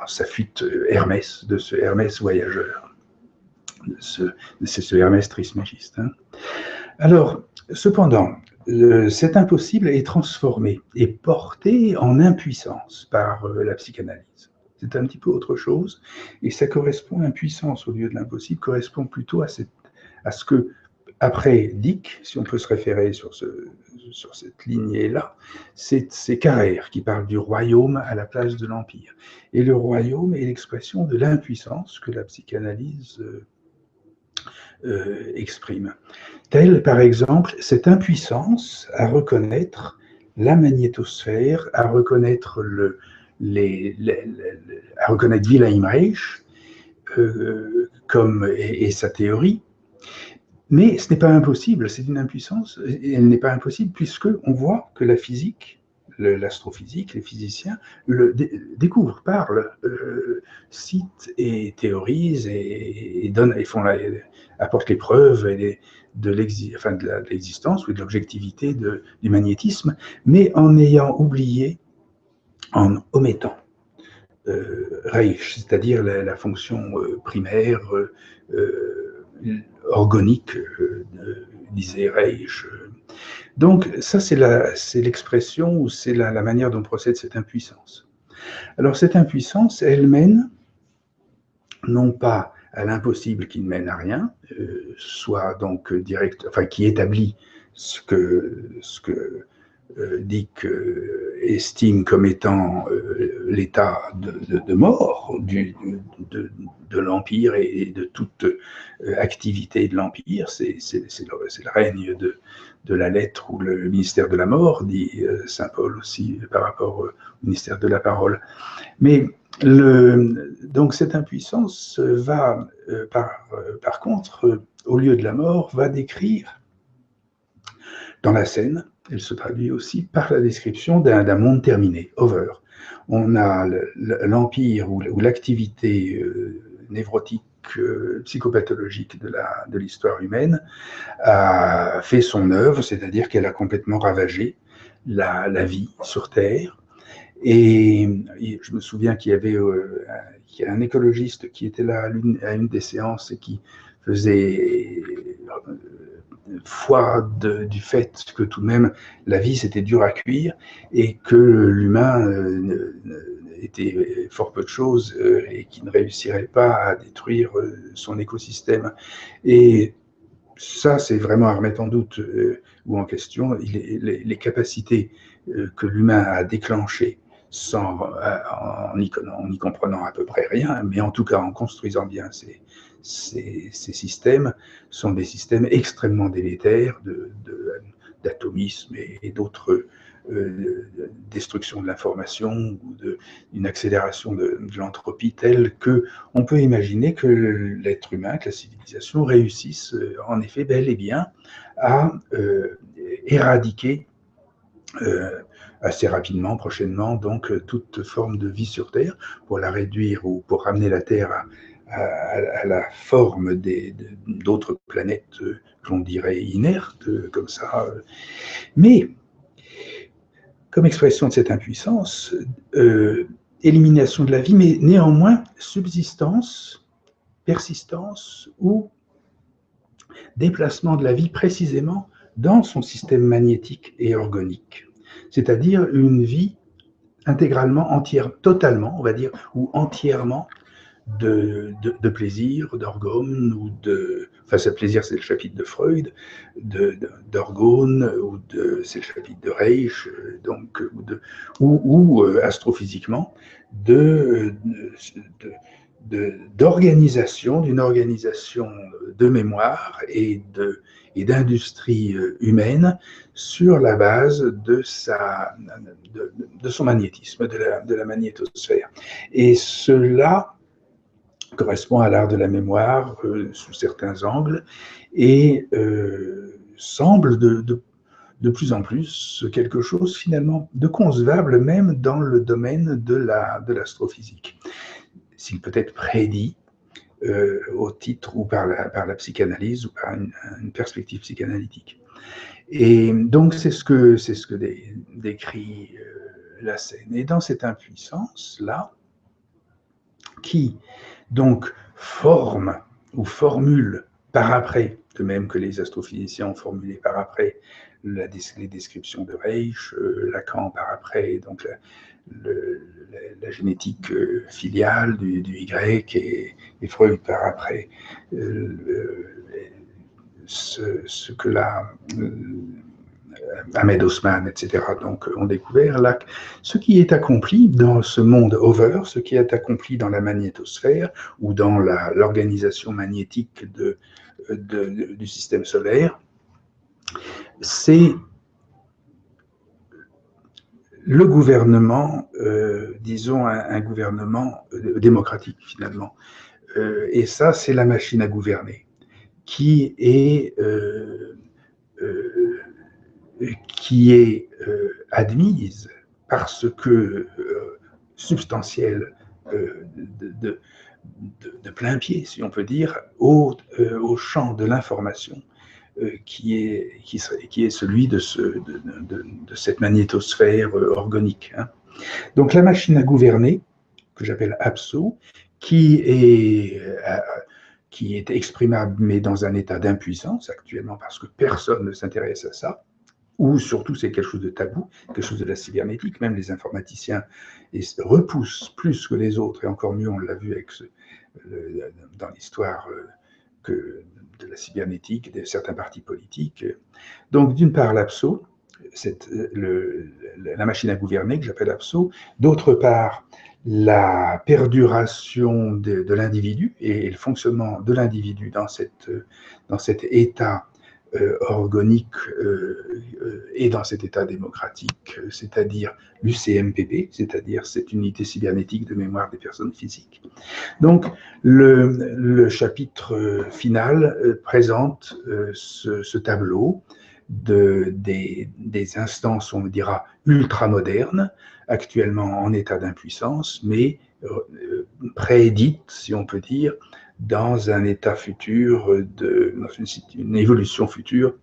sa fuite Hermès, de ce Hermès voyageur. c'est ce Hermès Trismégiste. Hein. Alors, cependant, cet impossible est transformé et porté en impuissance par la psychanalyse. C'est un petit peu autre chose, et ça correspond, l'impuissance au lieu de l'impossible, correspond plutôt à ce que, après Dick, si on peut se référer sur cette lignée-là, c'est Carrère qui parle du royaume à la place de l'empire. Et le royaume est l'expression de l'impuissance que la psychanalyse exprime. Telle, par exemple, cette impuissance à reconnaître la magnétosphère, à reconnaître à reconnaître Wilhelm Reich et sa théorie. Mais ce n'est pas impossible, c'est une impuissance, et elle n'est pas impossible puisqu'on voit que la physique, l'astrophysique, les physiciens découvrent, parlent, citent et théorisent et apportent les preuves de l'existence ou de l'objectivité du magnétisme, mais en ayant oublié, en omettant Reich, c'est-à-dire la fonction primaire, organique, disait Reich. Donc ça, c'est l'expression ou c'est la manière dont procède cette impuissance. Alors cette impuissance, elle mène non pas à l'impossible qui ne mène à rien, soit donc qui établit ce que Dick estime comme étant l'état de mort de l'Empire et de toute activité de l'Empire. C'est le règne de la lettre ou le ministère de la mort, dit saint Paul aussi par rapport au ministère de la parole. Mais donc cette impuissance va, par contre, au lieu de la mort, va décrire dans la scène. Elle se traduit aussi par la description d'un monde terminé, over. On a l'empire ou l'activité névrotique, psychopathologique de l'histoire humaine a fait son œuvre, c'est-à-dire qu'elle a complètement ravagé la vie sur Terre. Et je me souviens qu'il y avait un écologiste qui était là à une des séances et qui faisait foi du fait que tout de même la vie c'était dur à cuire et que l'humain était fort peu de choses et qui ne réussirait pas à détruire son écosystème. Et ça, c'est vraiment à remettre en doute ou en question les capacités que l'humain a déclenchées en n'y comprenant à peu près rien, mais en tout cas en construisant bien ces systèmes, sont des systèmes extrêmement délétères d'atomisme et d'autres destruction de l'information ou d'une accélération de l'entropie telle qu'on peut imaginer que l'être humain, que la civilisation réussisse en effet bel et bien à éradiquer assez rapidement, prochainement, donc toute forme de vie sur Terre pour la réduire ou pour ramener la Terre à la forme d'autres planètes qu'on dirait inertes, comme ça. Mais comme expression de cette impuissance, élimination de la vie, mais néanmoins subsistance, persistance ou déplacement de la vie précisément dans son système magnétique et organique. C'est-à-dire une vie intégralement, totalement, on va dire, ou entièrement de plaisir, d'orgones, ou ça plaisir c'est le chapitre de Freud, d'orgones, ou c'est le chapitre de Reich, donc, ou astrophysiquement, d'organisation, d'une organisation de mémoire et d'industrie humaine sur la base de son magnétisme, de la magnétosphère. Et cela correspond à l'art de la mémoire sous certains angles et semble de plus en plus quelque chose finalement de concevable même dans le domaine de l'astrophysique. S'il peut être prédit au titre ou par la psychanalyse ou par une perspective psychanalytique. Et donc c'est ce que décrit la scène. Et dans cette impuissance-là, qui donc forme ou formule par après, de même que les astrophysiciens ont formulé par après les descriptions de Reich, Lacan par après, donc la génétique filiale du Y et Freud par après. Ce que Ahmed Osman, etc., donc, ont découvert là, ce qui est accompli dans ce monde over, ce qui est accompli dans la magnétosphère ou dans l'organisation magnétique du système solaire, c'est le gouvernement, disons un gouvernement démocratique finalement. Et ça, c'est la machine à gouverner qui est admise parce que substantielle de plein pied, si on peut dire, au champ de l'information qui est celui de cette magnétosphère organique. Hein. Donc la machine à gouverner, que j'appelle APSO, qui est exprimable mais dans un état d'impuissance actuellement parce que personne ne s'intéresse à ça, ou surtout c'est quelque chose de tabou, quelque chose de la cybernétique, même les informaticiens repoussent plus que les autres, et encore mieux, on l'a vu dans l'histoire de la cybernétique, de certains partis politiques. Donc d'une part l'APSO, la machine à gouverner que j'appelle APSO, d'autre part la perduration de l'individu et le fonctionnement de l'individu dans cet état organique et dans cet état démocratique, c'est-à-dire l'UCMPP, c'est-à-dire cette unité cybernétique de mémoire des personnes physiques. Donc, le chapitre final présente ce tableau des instances, on dira, ultramodernes, actuellement en état d'impuissance, mais prédites, si on peut dire, dans un état futur, dans une évolution future,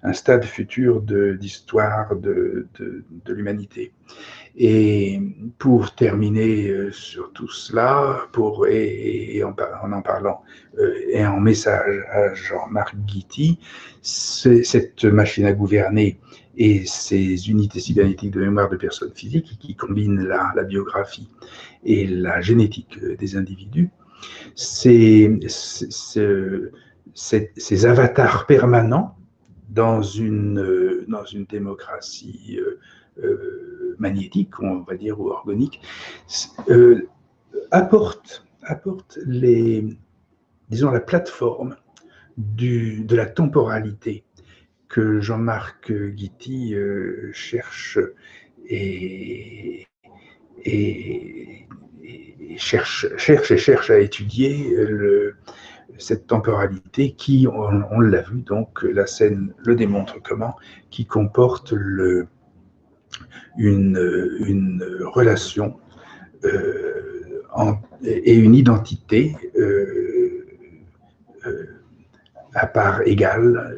un stade futur d'histoire de l'humanité. Et pour terminer sur tout cela, en parlant et en message à Jean-Marc Guity, cette machine à gouverner et ces unités cybernétiques de mémoire de personnes physiques qui combinent la biographie et la génétique des individus, ces avatars permanents dans une démocratie magnétique, on va dire, ou organique, apporte disons, la plateforme de la temporalité que Jean-Marc Guity cherche et cherche à étudier cette temporalité qui, on l'a vu, donc la scène le démontre comment, qui comporte une relation et une identité à part égale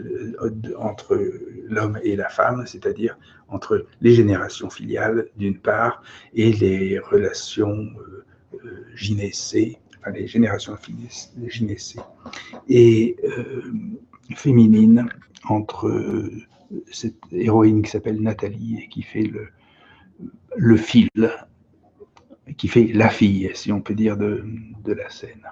entre l'homme et la femme, c'est-à-dire entre les générations filiales d'une part et les relations gynécées, enfin les générations gynécées et féminines entre cette héroïne qui s'appelle Nathalie et qui fait le fil, qui fait la fille, si on peut dire, de la scène.